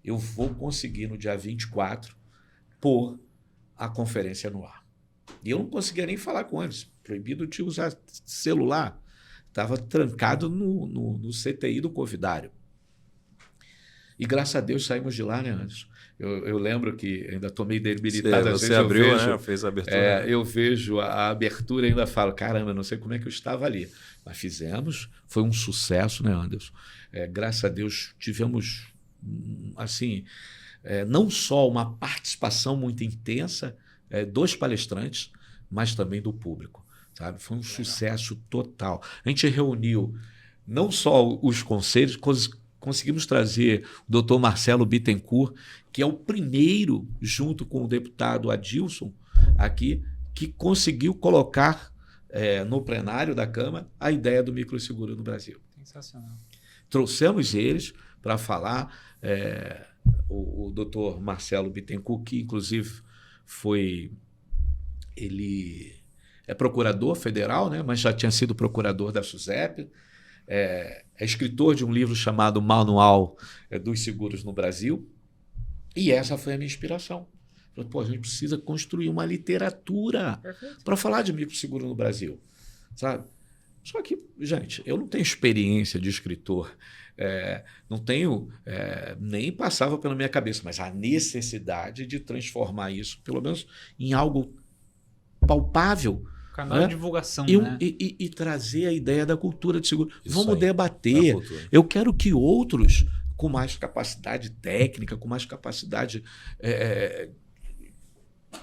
eu vou conseguir no dia 24 pôr a conferência no ar. E eu não conseguia nem falar com eles. Proibido de usar celular. Estava trancado no CTI do Covidário. E graças a Deus saímos de lá, né, Anderson? Eu lembro que ainda tomei debilitado. Você abriu, né? Fez a abertura. Eu vejo a abertura e ainda falo, caramba, não sei como é que eu estava ali. Mas fizemos, foi um sucesso, né, Anderson? Graças a Deus tivemos, assim, não só uma participação muito intensa dos palestrantes, mas também do público, sabe? Foi um sucesso total. A gente reuniu não só os conselhos, conseguimos trazer o Dr. Marcelo Bittencourt, que é o primeiro, junto com o deputado Adilson, aqui, que conseguiu colocar no plenário da Câmara a ideia do microseguro no Brasil. Sensacional. Trouxemos eles para falar, o Dr. Marcelo Bittencourt, que inclusive ele é procurador federal, né, mas já tinha sido procurador da SUSEP, é escritor de um livro chamado Manual dos Seguros no Brasil, e essa foi a minha inspiração. Falei, a gente precisa construir uma literatura para falar de microseguro no Brasil, sabe? Só que, gente, eu não tenho experiência de escritor, não tenho, nem passava pela minha cabeça, mas a necessidade de transformar isso, pelo menos, em algo palpável. Canal de divulgação, né? E trazer a ideia da cultura de seguro. Vamos debater. Eu quero que outros, com mais capacidade técnica, com mais capacidade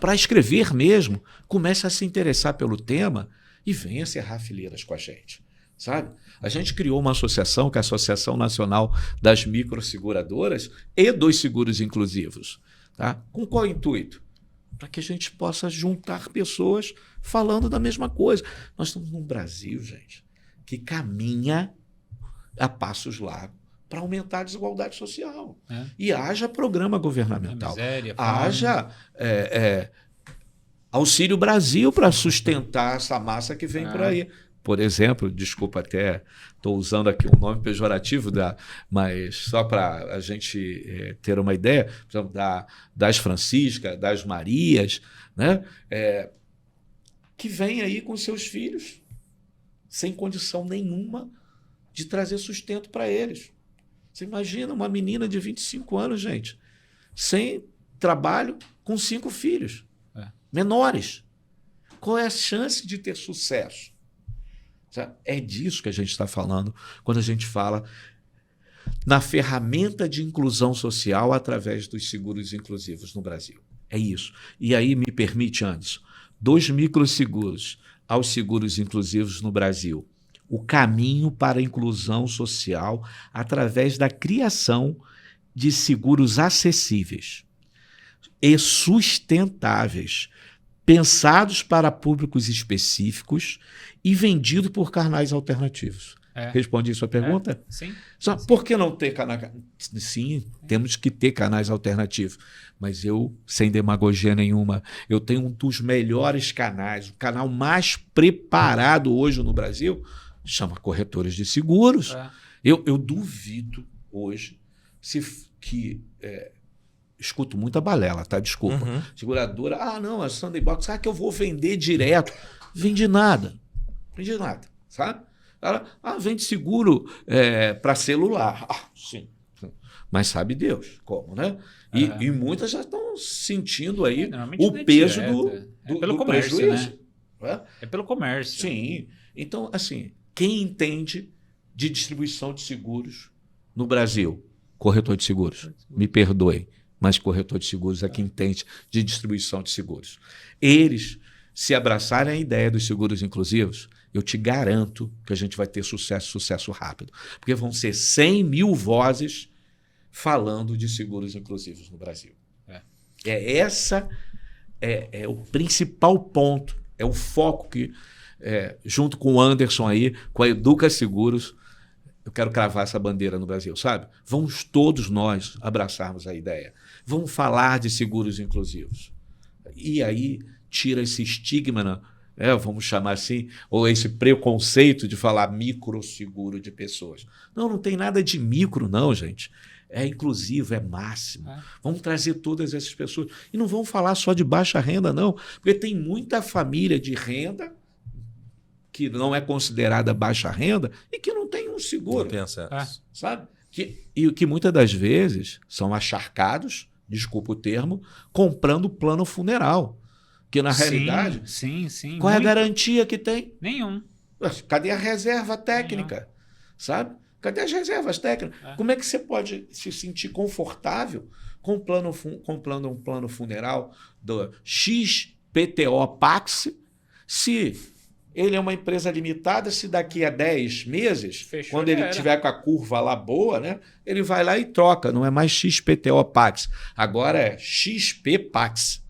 para escrever mesmo, comecem a se interessar pelo tema e venham serrar fileiras com a gente, sabe? A gente criou uma associação, que é a Associação Nacional das Microseguradoras e dos Seguros Inclusivos. Tá? Com qual intuito? Para que a gente possa juntar pessoas falando da mesma coisa. Nós estamos num Brasil, gente, que caminha a passos largos para aumentar a desigualdade social. E haja programa governamental, haja Auxílio Brasil para sustentar essa massa que vem por aí. Por exemplo, desculpa, até estou usando aqui um nome pejorativo, mas só para a gente ter uma ideia, por exemplo, das Franciscas, das Marias, né? Que vem aí com seus filhos sem condição nenhuma de trazer sustento para eles. Você imagina uma menina de 25 anos, gente, sem trabalho, com 5 filhos menores. Qual é a chance de ter sucesso? É disso que a gente está falando quando a gente fala na ferramenta de inclusão social através dos seguros inclusivos no Brasil. É isso. E aí me permite, Anderson, dos microseguros aos seguros inclusivos no Brasil, o caminho para a inclusão social através da criação de seguros acessíveis e sustentáveis, pensados para públicos específicos e vendidos por canais alternativos. Respondi a sua pergunta? Sim. Por que não ter canais? Sim, temos que ter canais alternativos. Mas eu, sem demagogia nenhuma, eu tenho um dos melhores canais, o canal mais preparado hoje no Brasil, chama Corretores de Seguros. Eu duvido hoje escuto muita balela, tá? Desculpa. Seguradora, não, a Sunday Box, que eu vou vender direto. Vende nada, sabe? Ela, vende seguro para celular. Sim. Mas sabe Deus como, né? E muitas já estão sentindo aí o peso do comércio, prejuízo. Né? É pelo comércio. Sim. Então, assim, quem entende de distribuição de seguros no Brasil? Corretor de seguros. Me perdoem, mas corretor de seguros é quem entende de distribuição de seguros. Eles, se abraçarem a ideia dos seguros inclusivos, eu te garanto que a gente vai ter sucesso rápido. Porque vão ser 100 mil vozes falando de seguros inclusivos no Brasil. Essa é o principal ponto, é o foco que, junto com o Anderson aí, com a Educa Seguros, eu quero cravar essa bandeira no Brasil, sabe? Vamos todos nós abraçarmos a ideia. Vamos falar de seguros inclusivos. E aí tira esse estigma, vamos chamar assim, ou esse preconceito de falar microseguro de pessoas. Não tem nada de micro, não, gente. é inclusivo, é máximo. Vamos trazer todas essas pessoas. E não vamos falar só de baixa renda, não, porque tem muita família de renda que não é considerada baixa renda e que não tem um seguro. Não tem acesso. Sabe? E que muitas das vezes são acharcados, desculpa o termo, comprando plano funeral. Que na realidade, sim. qual é a garantia que tem? Nenhum. Cadê a reserva técnica? Sabe? Cadê as reservas técnicas? Como é que você pode se sentir confortável comprando um plano funeral do XPTO Pax se ele é uma empresa limitada, se daqui a 10 meses, fechou, quando ele tiver com a curva lá boa, né, ele vai lá e troca, não é mais XPTO Pax, agora é XP Pax.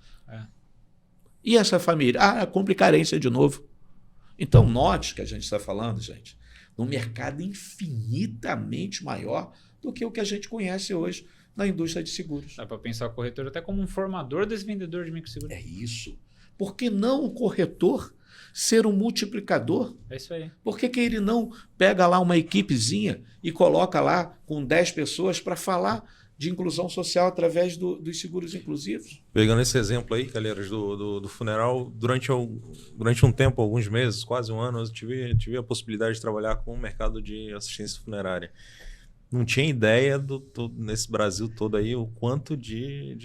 E essa família? Cumpre carência de novo. Então, note que a gente está falando, gente, num mercado infinitamente maior do que o que a gente conhece hoje na indústria de seguros. Dá para pensar o corretor até como um formador desse vendedor de microseguros. É isso. Por que não o corretor ser um multiplicador? É isso aí. Por que ele não pega lá uma equipezinha e coloca lá com 10 pessoas para falar de inclusão social através dos seguros inclusivos? Pegando esse exemplo aí, Calheiros, do funeral, durante um tempo, alguns meses, quase um ano, eu tive a possibilidade de trabalhar com o mercado de assistência funerária. Não tinha ideia nesse Brasil todo aí o quanto de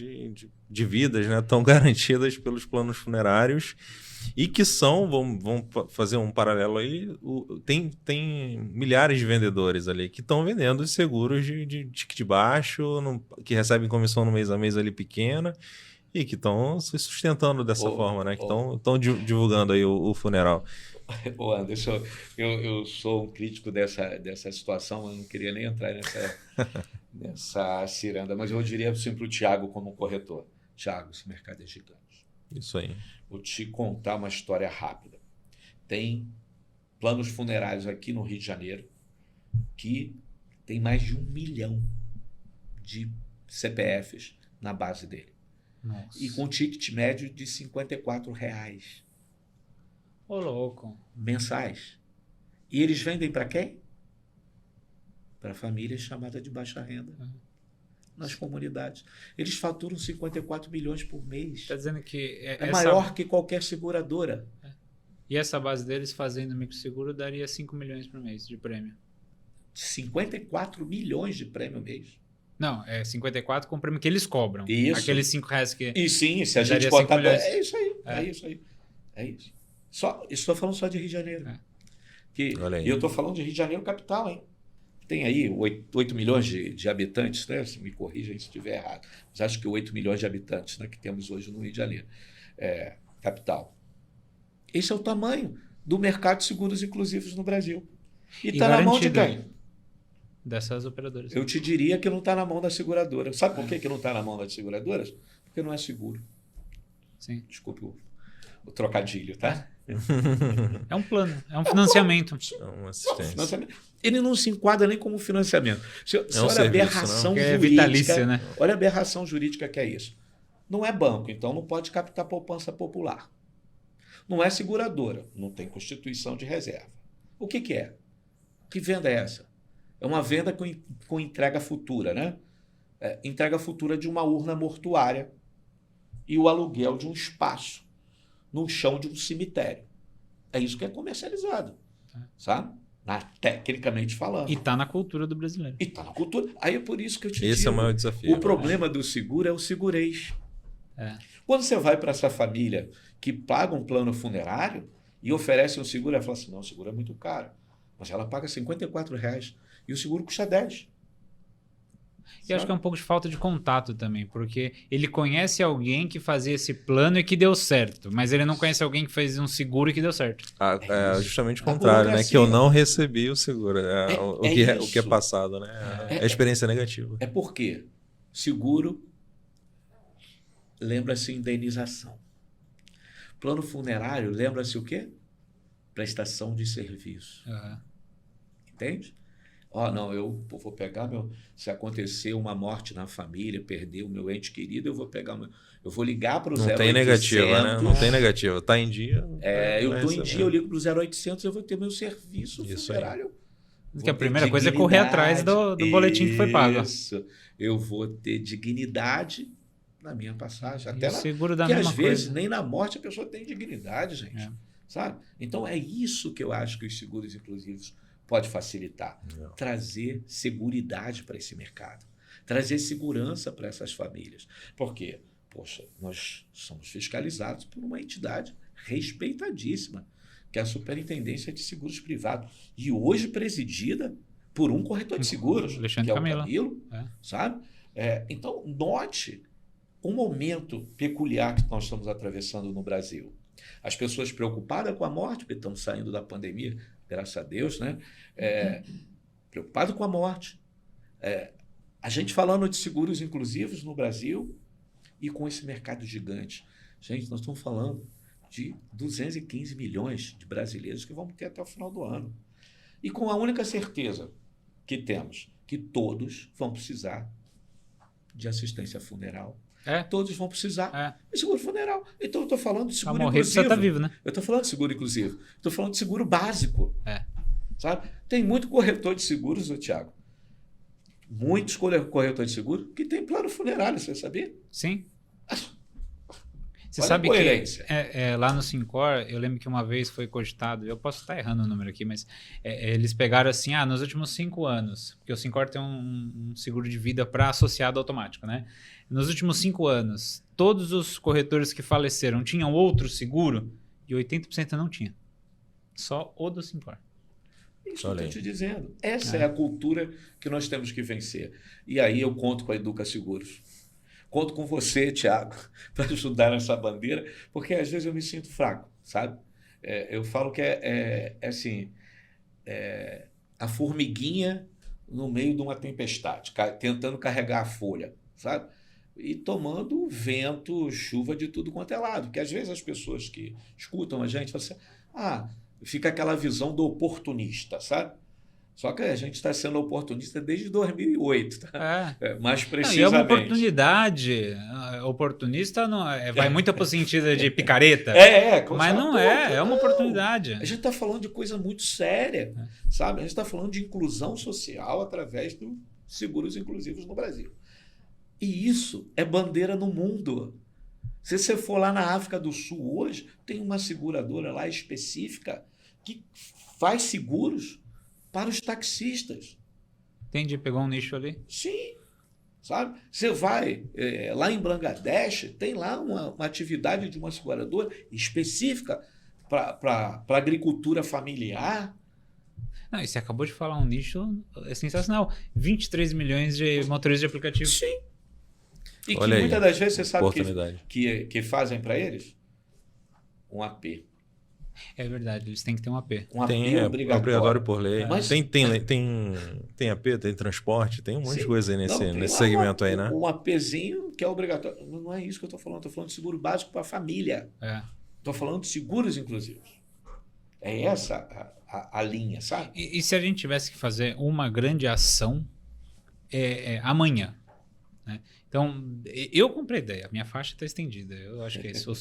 vidas, né, estão garantidas pelos planos funerários e que são, vamos fazer um paralelo aí, tem milhares de vendedores ali que estão vendendo seguros de ticket baixo, que recebem comissão no mês a mês ali pequena e que estão se sustentando dessa forma, né, que estão divulgando aí o funeral. Ô Anderson, eu sou um crítico dessa situação, eu não queria nem entrar nessa ciranda, mas eu diria assim para o Thiago como corretor. Thiago, esse mercado é gigante. Isso aí. Vou te contar uma história rápida. Tem planos funerários aqui no Rio de Janeiro que tem mais de 1 milhão de CPFs na base dele. Nossa. E com ticket médio de R$54. Ô, louco. Mensais. E eles vendem para quem? Para famílias chamadas de baixa renda. Nas comunidades. Eles faturam 54 milhões por mês. Está dizendo que é maior que qualquer seguradora. E essa base deles fazendo microseguro daria 5 milhões por mês de prêmio. 54 milhões de prêmio mês. Não, é 54 com o prêmio que eles cobram. Isso. Aqueles R$5 que... E sim, se a gente botar... É isso aí. É isso. Estou falando só de Rio de Janeiro. E eu estou falando de Rio de Janeiro capital, hein? Tem aí 8 milhões de habitantes, né? Me corrijam se estiver errado. Mas acho que 8 milhões de habitantes, né, que temos hoje no Rio de Janeiro. Capital. Esse é o tamanho do mercado de seguros inclusivos no Brasil. E está na mão de quem? Dessas operadoras. Eu te diria que não está na mão da seguradora. Sabe por que não está na mão das seguradoras? Porque não é seguro. Sim. Desculpe o trocadilho, tá? É um plano, é um financiamento. É uma assistência. Ele não se enquadra nem como financiamento. Olha a aberração jurídica. É vitalícia, né? Olha a aberração jurídica que é isso. Não é banco, então não pode captar poupança popular. Não é seguradora, não tem constituição de reserva. O que é? Que venda é essa? É uma venda com entrega futura, né? Entrega futura de uma urna mortuária e o aluguel de um espaço no chão de um cemitério. É isso que é comercializado, sabe? Tecnicamente falando. E está na cultura do brasileiro. E está na cultura. Aí é por isso que eu te Esse digo. é o maior desafio. O problema do seguro é o segurez. Quando você vai para essa família que paga um plano funerário e oferece um seguro, ela fala assim, não, o seguro é muito caro. Mas ela paga R$54 e o seguro custa 10. E acho que é um pouco de falta de contato também, porque ele conhece alguém que fazia esse plano e que deu certo, mas ele não conhece alguém que fez um seguro e que deu certo. Justamente o contrário, né? Que eu não recebi o seguro. O que é passado, né? É experiência negativa. É porque seguro lembra-se indenização. Plano funerário lembra-se o quê? Prestação de serviço. Entende? Não, eu vou pegar se acontecer uma morte na família, perder o meu ente querido, eu vou ligar para o 0800. Não tem negativa, né? Não tem negativa. Está em dia. Eu estou em dia, eu ligo para o 0800, eu vou ter meu serviço funerário Porque a primeira coisa é correr atrás do boletim que foi pago. Isso. Eu vou ter dignidade na minha passagem. Até E o seguro da porque mesma às vezes coisa. nem na morte a pessoa tem dignidade, gente. É. Sabe? Então é isso que eu acho que os seguros inclusivos pode facilitar. Não. Trazer seguridade para esse mercado. Trazer segurança para essas famílias. Por quê? Poxa, nós somos fiscalizados por uma entidade respeitadíssima, que é a Superintendência de Seguros Privados. E hoje presidida por um corretor de seguros, Alexandre que é o Camilo. Camilo, É. sabe? Então, note um momento peculiar que nós estamos atravessando no Brasil. As pessoas preocupadas com a morte, porque estamos saindo da pandemia, graças a Deus, né? Preocupado com a morte. A gente falando de seguros inclusivos no Brasil e com esse mercado gigante. Gente, nós estamos falando de 215 milhões de brasileiros que vamos ter até o final do ano. E com a única certeza que temos, que todos vão precisar de assistência funeral. Todos vão precisar de seguro funeral. Então eu estou falando de seguro morrer, inclusivo. você tá vivo, né? Eu estou falando de seguro inclusivo. Estou falando de seguro básico. Sabe? Tem muito corretor de seguros, Thiago. Muitos corretores de seguro que tem plano funerário, você sabia? Sim. Você Olha sabe a coerência. que lá no Sincor, eu lembro que uma vez foi cogitado, eu posso estar errando o número aqui, mas eles pegaram assim, nos últimos 5 anos, porque o Sincor tem um seguro de vida para associado automático, né? Nos últimos 5 anos, todos os corretores que faleceram tinham outro seguro e 80% não tinha. Só o do Sincor. Isso que eu estou te dizendo. Essa é a cultura que nós temos que vencer. E aí eu conto com a Educa Seguros. Conto com você, Thiago, para ajudar nessa bandeira, porque às vezes eu me sinto fraco, sabe? Eu falo que assim, a formiguinha no meio de uma tempestade, tentando carregar a folha, sabe? E tomando vento, chuva de tudo quanto é lado. Porque às vezes as pessoas que escutam a gente falam assim, fica aquela visão do oportunista, sabe? Só que a gente está sendo oportunista desde 2008, tá? Mais precisamente. E é uma oportunidade. Oportunista não vai muito para o sentido de picareta. Mas não é uma oportunidade. A gente está falando de coisa muito séria, sabe? A gente está falando de inclusão social através dos seguros inclusivos no Brasil. E isso é bandeira no mundo. Se você for lá na África do Sul hoje, tem uma seguradora lá específica que faz seguros para os taxistas. Entendi, pegou um nicho ali. Sim, sabe? Você vai lá em Bangladesh, tem lá uma atividade de uma seguradora específica para agricultura familiar. Não, e você acabou de falar um nicho sensacional. 23 milhões de motoristas de aplicativo. Sim. E Olha que muitas das vezes você sabe que fazem para eles um AP. É verdade, eles têm que ter um AP. Um AP Tem, obrigatório por lei. Mas Tem AP, tem transporte, tem um monte de coisa aí nesse lá segmento aí, né? Um APzinho que é obrigatório. Não é isso que eu estou falando. Estou falando de seguro básico para a família. Estou falando de seguros inclusivos. É essa a linha, sabe? E se a gente tivesse que fazer uma grande ação amanhã? Né? Então, eu comprei ideia, a minha faixa está estendida. Eu acho que é isso.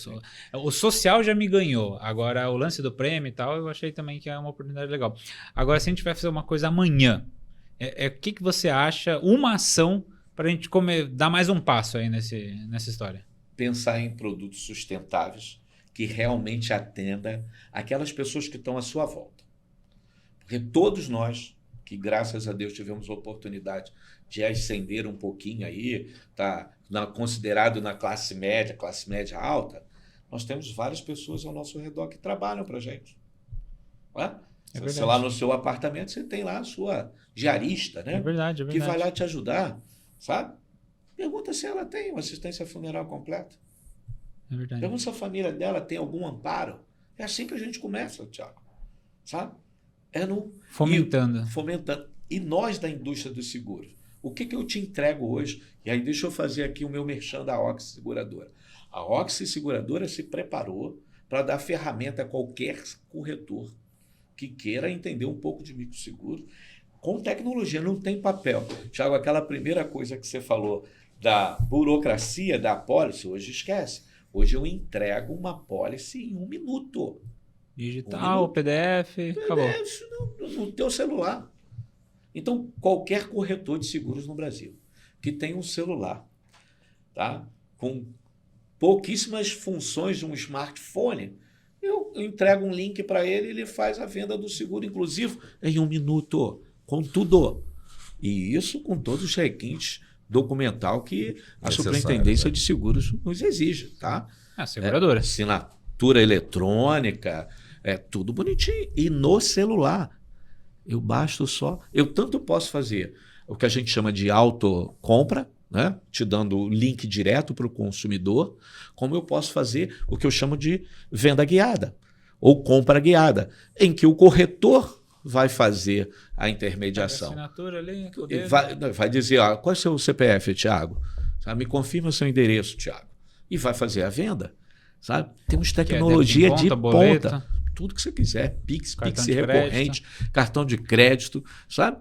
O social já me ganhou. Agora, o lance do prêmio e tal, eu achei também que é uma oportunidade legal. Agora, se a gente vai fazer uma coisa amanhã, o que você acha, uma ação para a gente dar mais um passo aí nessa história? Pensar em produtos sustentáveis que realmente atenda aquelas pessoas que estão à sua volta. Porque todos nós, que graças a Deus tivemos a oportunidade de ascender um pouquinho aí, tá considerado na classe média alta, nós temos várias pessoas ao nosso redor que trabalham para a gente. Você lá no seu apartamento, você tem lá a sua diarista, né? É verdade. Que vai lá te ajudar, sabe? Pergunta se ela tem uma assistência funeral completa. É verdade. Pergunta se a família dela tem algum amparo. É assim que a gente começa, Thiago. Sabe? Fomentando. E nós da indústria dos seguros, o que eu te entrego hoje? E aí deixa eu fazer aqui o meu merchan da Oxy Seguradora. A Oxy Seguradora se preparou para dar ferramenta a qualquer corretor que queira entender um pouco de microseguro. Com tecnologia, não tem papel. Thiago, aquela primeira coisa que você falou da burocracia da apólice, hoje esquece. Hoje eu entrego uma apólice em 1 minuto. Digital, PDF, acabou. No teu celular. Então, qualquer corretor de seguros no Brasil que tem um celular, tá, com pouquíssimas funções de um smartphone, eu entrego um link para ele e ele faz a venda do seguro inclusivo em 1 minuto, com tudo. E isso com todos os requintes documental que a Superintendência de Seguros nos exige, tá? A seguradora. Assinatura eletrônica, tudo bonitinho. E no celular, eu tanto posso fazer o que a gente chama de autocompra, né? Te dando o link direto para o consumidor, como eu posso fazer o que eu chamo de venda guiada ou compra guiada, em que o corretor vai fazer a intermediação. Assinatura ali, vai dizer, qual é o seu CPF, Thiago? Sabe? Me confirma o seu endereço, Thiago. E vai fazer a venda. Sabe? Temos tecnologia de ponta. Tudo que você quiser. Pix recorrente, cartão de crédito, sabe?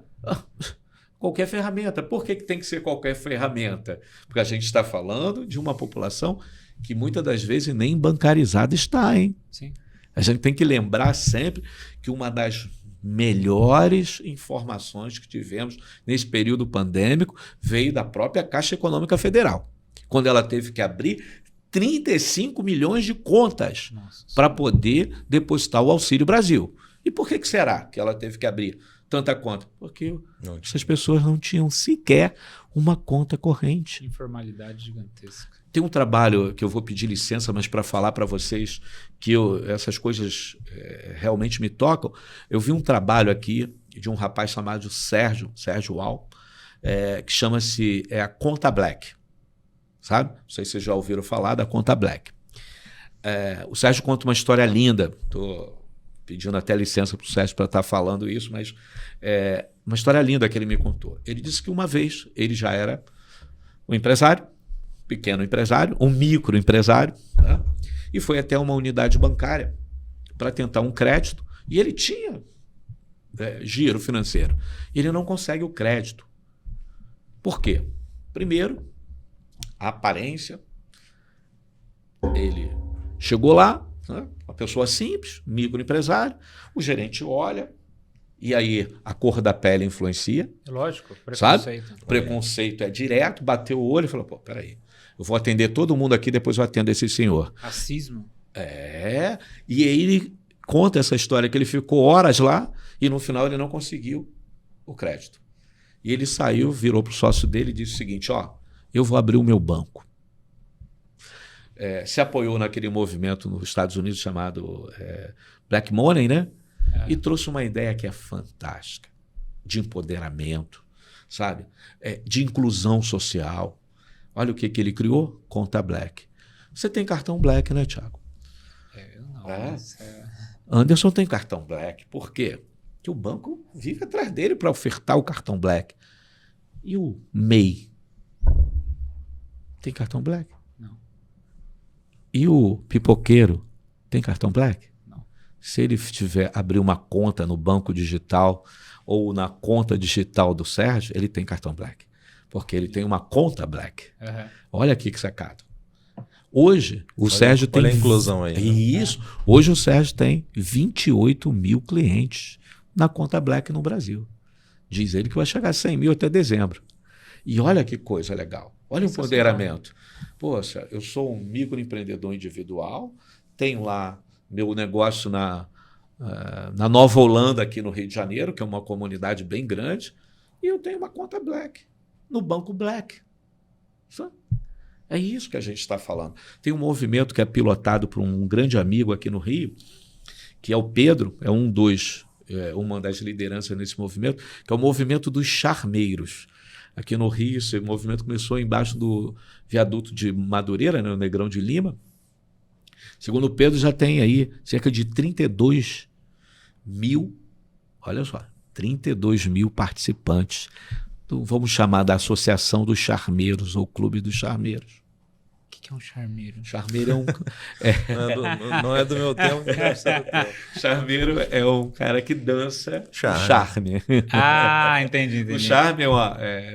Qualquer ferramenta. Por que tem que ser qualquer ferramenta? Porque a gente está falando de uma população que muitas das vezes nem bancarizada está, hein? Sim. A gente tem que lembrar sempre que uma das melhores informações que tivemos nesse período pandêmico veio da própria Caixa Econômica Federal, quando ela teve que abrir 35 milhões de contas para poder depositar o Auxílio Brasil. E por que será que ela teve que abrir tanta conta? Porque essas pessoas não tinham sequer uma conta corrente. Informalidade gigantesca. Tem um trabalho que eu vou pedir licença, mas para falar para vocês que essas coisas realmente me tocam. Eu vi um trabalho aqui de um rapaz chamado Sérgio Al, que chama-se a Conta Black. Sabe? Não sei se vocês já ouviram falar da Conta Black. O Sérgio conta uma história linda. Estou pedindo até licença para o Sérgio para estar falando isso, mas uma história linda que ele me contou. Ele disse que uma vez ele já era um empresário, pequeno empresário, um microempresário, né? E foi até uma unidade bancária para tentar um crédito, e ele tinha giro financeiro. Ele não consegue o crédito. Por quê? Primeiro, a aparência. Ele chegou lá, né? Uma pessoa simples, microempresário, o gerente olha, e aí a cor da pele influencia. Lógico, preconceito. Sabe? Preconceito é direto, bateu o olho e falou, peraí, eu vou atender todo mundo aqui, depois eu atendo esse senhor. Racismo. E aí ele conta essa história que ele ficou horas lá e no final ele não conseguiu o crédito. E ele saiu, virou para o sócio dele e disse o seguinte, eu vou abrir o meu banco. Se apoiou naquele movimento nos Estados Unidos chamado Black Money, né? E trouxe uma ideia que é fantástica, de empoderamento, sabe? De inclusão social. Olha o que ele criou, Conta Black. Você tem cartão Black, né, Thiago? Eu não. Anderson tem cartão Black. Por quê? Porque o banco vive atrás dele para ofertar o cartão Black. E o MEI? Tem cartão Black? Não. E o pipoqueiro tem cartão Black? Não. Se ele abrir uma conta no banco digital ou na conta digital do Sérgio, ele tem cartão Black. Porque ele tem uma conta Black. Uhum. Olha aqui que sacado. Hoje, o Sérgio tem... Olha a inclusão aí. Isso. Hoje o Sérgio tem 28 mil clientes na conta Black no Brasil. Diz ele que vai chegar a 100 mil até dezembro. E olha que coisa legal. Olha o empoderamento. Poxa, eu sou um microempreendedor individual, tenho lá meu negócio na Nova Holanda, aqui no Rio de Janeiro, que é uma comunidade bem grande, e eu tenho uma conta Black, no Banco Black. É isso que a gente está falando. Tem um movimento que é pilotado por um grande amigo aqui no Rio, que é o Pedro, é uma das lideranças nesse movimento, que é o movimento dos charmeiros. Aqui no Rio, esse movimento começou embaixo do viaduto de Madureira, né, o Negrão de Lima. Segundo o Pedro, já tem aí cerca de 32 mil, olha só, 32 mil participantes. Então, vamos chamar da Associação dos Charmeiros ou Clube dos Charmeiros. O que é um charmeiro? Charmeiro é um... Não é do meu tempo, não deve ser do teu. Charmeiro é um cara que dança charme. Entendi. O charme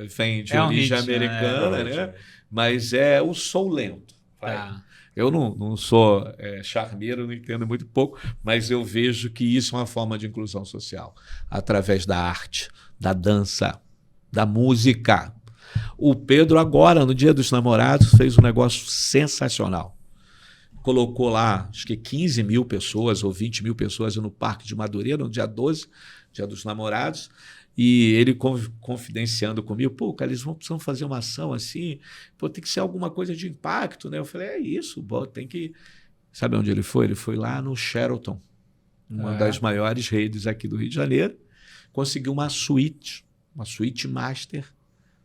vem de origem americana, né? Mas é o soul lento. Eu não sou charmeiro, não entendo muito pouco, mas eu vejo que isso é uma forma de inclusão social, através da arte, da dança, da música. O Pedro agora, no Dia dos Namorados, fez um negócio sensacional. Colocou lá, acho que 15 mil pessoas ou 20 mil pessoas no Parque de Madureira, no dia 12, Dia dos Namorados, e ele confidenciando comigo, pô, cara, eles precisam fazer uma ação assim, pô, tem que ser alguma coisa de impacto, né? Eu falei, é isso, pô, tem que... Sabe onde ele foi? Ele foi lá no Sheraton, uma das maiores redes aqui do Rio de Janeiro, conseguiu uma suíte master,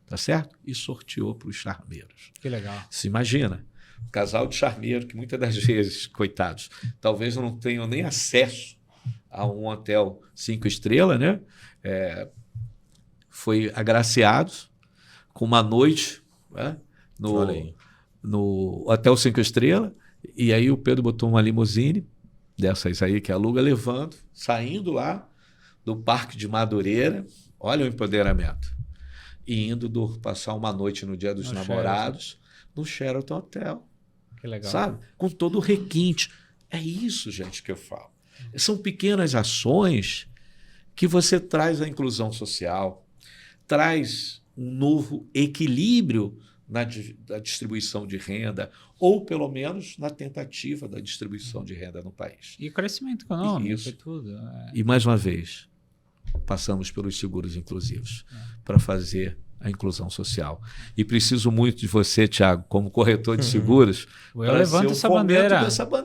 tá certo? E sorteou para os charmeiros. Que legal. Se imagina, um casal de charmeiro que muitas das vezes, coitados, talvez não tenham nem acesso a um hotel 5 estrelas, né? Foi agraciado com uma noite, né? no Hotel 5 Estrelas, e aí o Pedro botou uma limusine, dessas aí que aluga, levando, saindo lá do Parque de Madureira, olha o empoderamento, e indo passar uma noite no Dia dos Namorados no Sheraton Hotel. Que legal. Sabe? Com todo o requinte. É isso, gente, que eu falo. São pequenas ações que você traz a inclusão social, traz um novo equilíbrio na distribuição de renda, ou pelo menos na tentativa da distribuição de renda no país. E crescimento econômico, isso. e tudo. E mais uma vez, passamos pelos seguros inclusivos para fazer a inclusão social. E preciso muito de você, Thiago, como corretor de seguros. Eu levanto essa bandeira.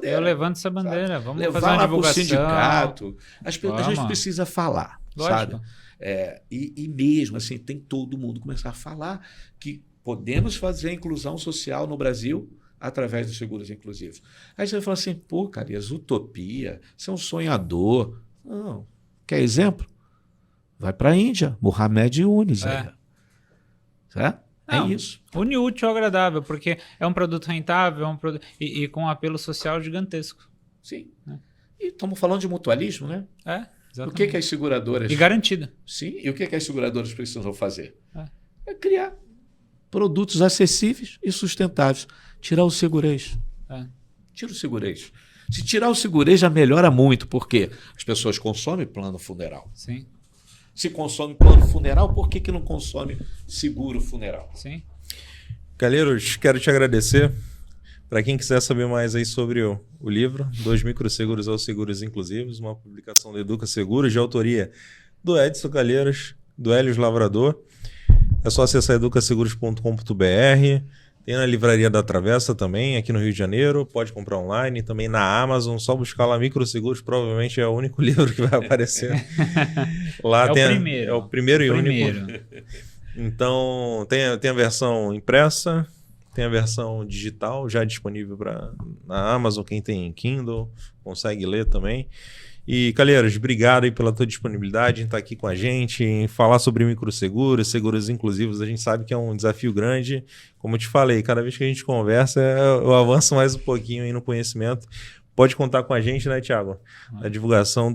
Eu levanto essa bandeira. Vamos levar fazer uma lá para o divulgação. sindicato. A gente precisa falar, Lógico. sabe? E mesmo assim, tem todo mundo começar a falar que podemos fazer a inclusão social no Brasil através dos seguros inclusivos. Aí você vai falar assim, pô, Carias, utopia, você é um sonhador. Não. Quer exemplo? Vai para a Índia, Mohamed Yunus. É isso. Une o útil ao agradável, porque é um produto rentável, e com um apelo social gigantesco. Sim. E estamos falando de mutualismo, né? Exatamente. O que as seguradoras... E garantida. Sim, e o que as seguradoras precisam fazer? É criar produtos acessíveis e sustentáveis. Tirar o segurez. Tira o segurez. Se tirar o segurez já melhora muito, porque as pessoas consomem plano funeral. Sim. Se consome plano funeral, por que não consome seguro funeral? Sim. Calheiros, quero te agradecer. Para quem quiser saber mais aí sobre o livro, 2 microseguros aos seguros inclusivos, uma publicação da Educa Seguros, de autoria do Edson Calheiros, do Hélios Lavrador. É só acessar educaseguros.com.br. Tem na Livraria da Travessa também, aqui no Rio de Janeiro. Pode comprar online. Também na Amazon. Só buscar lá Microseguros. Provavelmente é o único livro que vai aparecer. Lá o primeiro. É o primeiro e único. Então, tem a versão impressa. Tem a versão digital já disponível na Amazon. Quem tem Kindle consegue ler também. E, Calheiros, obrigado aí pela tua disponibilidade em estar aqui com a gente, em falar sobre microseguros, seguros inclusivos. A gente sabe que é um desafio grande. Como eu te falei, cada vez que a gente conversa, eu avanço mais um pouquinho aí no conhecimento. Pode contar com a gente, né, Thiago? A divulgação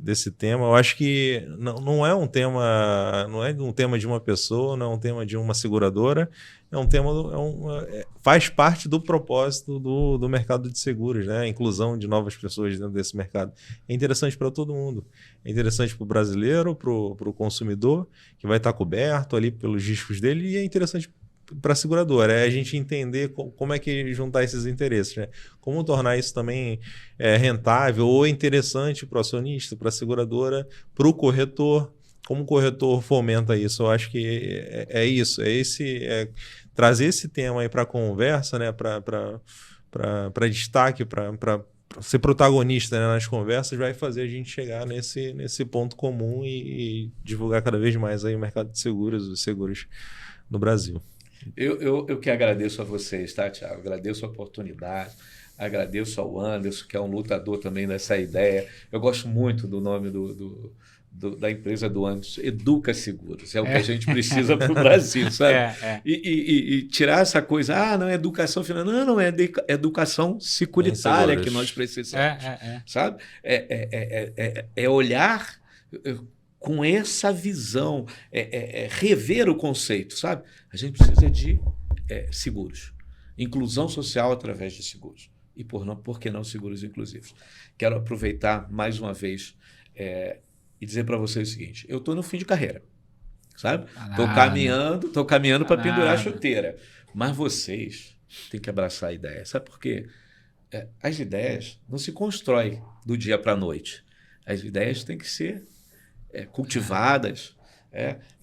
desse tema. Eu acho que não é um tema de uma pessoa, não é um tema de uma seguradora. É um tema, faz parte do propósito do mercado de seguros, né? A inclusão de novas pessoas dentro desse mercado. É interessante para todo mundo. É interessante para o brasileiro, para o consumidor, que vai estar coberto ali pelos riscos dele, e é interessante para a seguradora. É a gente entender como é que juntar esses interesses, né? Como tornar isso também rentável ou interessante para o acionista, para a seguradora, para o corretor. Como o corretor fomenta isso? Eu acho que é isso. Trazer esse tema aí para a conversa, né? Para destaque, para ser protagonista, né, nas conversas, vai fazer a gente chegar nesse ponto comum e divulgar cada vez mais aí o mercado de seguros, os seguros no Brasil. Eu que agradeço a vocês, tá, Thiago? Agradeço a oportunidade, agradeço ao Anderson, que é um lutador também dessa ideia. Eu gosto muito do nome da empresa do Anderson, Educa Seguros. É o que a gente precisa para o Brasil, sabe? E tirar essa coisa, não é educação financeira, não é educação securitária que nós precisamos, sabe? É olhar com essa visão, rever o conceito, sabe? A gente precisa de seguros. inclusão social através de seguros. E por que não seguros inclusivos? Quero aproveitar mais uma vez e dizer para vocês o seguinte: eu estou no fim de carreira, sabe? Estou caminhando para pendurar a chuteira. Mas vocês têm que abraçar a ideia. Sabe por quê? As ideias não se constroem do dia para a noite. As ideias têm que ser cultivadas,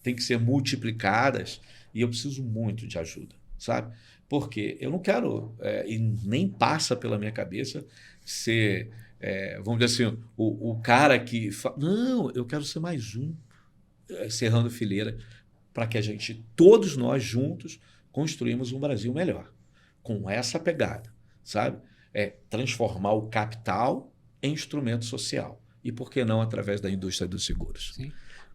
têm que ser multiplicadas, e eu preciso muito de ajuda, sabe? Porque eu não quero, e nem passa pela minha cabeça, ser, vamos dizer assim, o cara que... Não, eu quero ser mais um, cerrando fileira, para que todos nós juntos, construímos um Brasil melhor, com essa pegada, sabe? Transformar o capital em instrumento social. E por que não através da indústria dos seguros? Sim.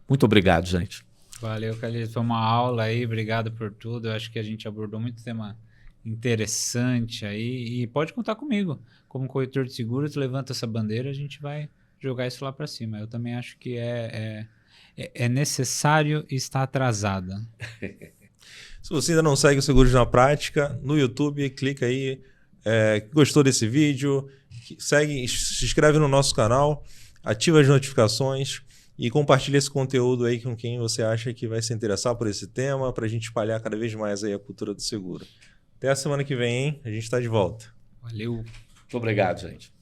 Muito obrigado, gente. Valeu, Calixto. Foi uma aula aí. Obrigado por tudo. Eu acho que a gente abordou muito tema interessante aí. E pode contar comigo. Como corretor de seguros, levanta essa bandeira, a gente vai jogar isso lá para cima. Eu também acho que é necessário e está atrasada. Se você ainda não segue o Seguros na Prática, no YouTube, clica aí. Gostou desse vídeo? Segue, se inscreve no nosso canal, ativa as notificações e compartilha esse conteúdo aí com quem você acha que vai se interessar por esse tema, para a gente espalhar cada vez mais aí a cultura do seguro. Até a semana que vem, hein? A gente está de volta. Valeu. Muito obrigado, gente.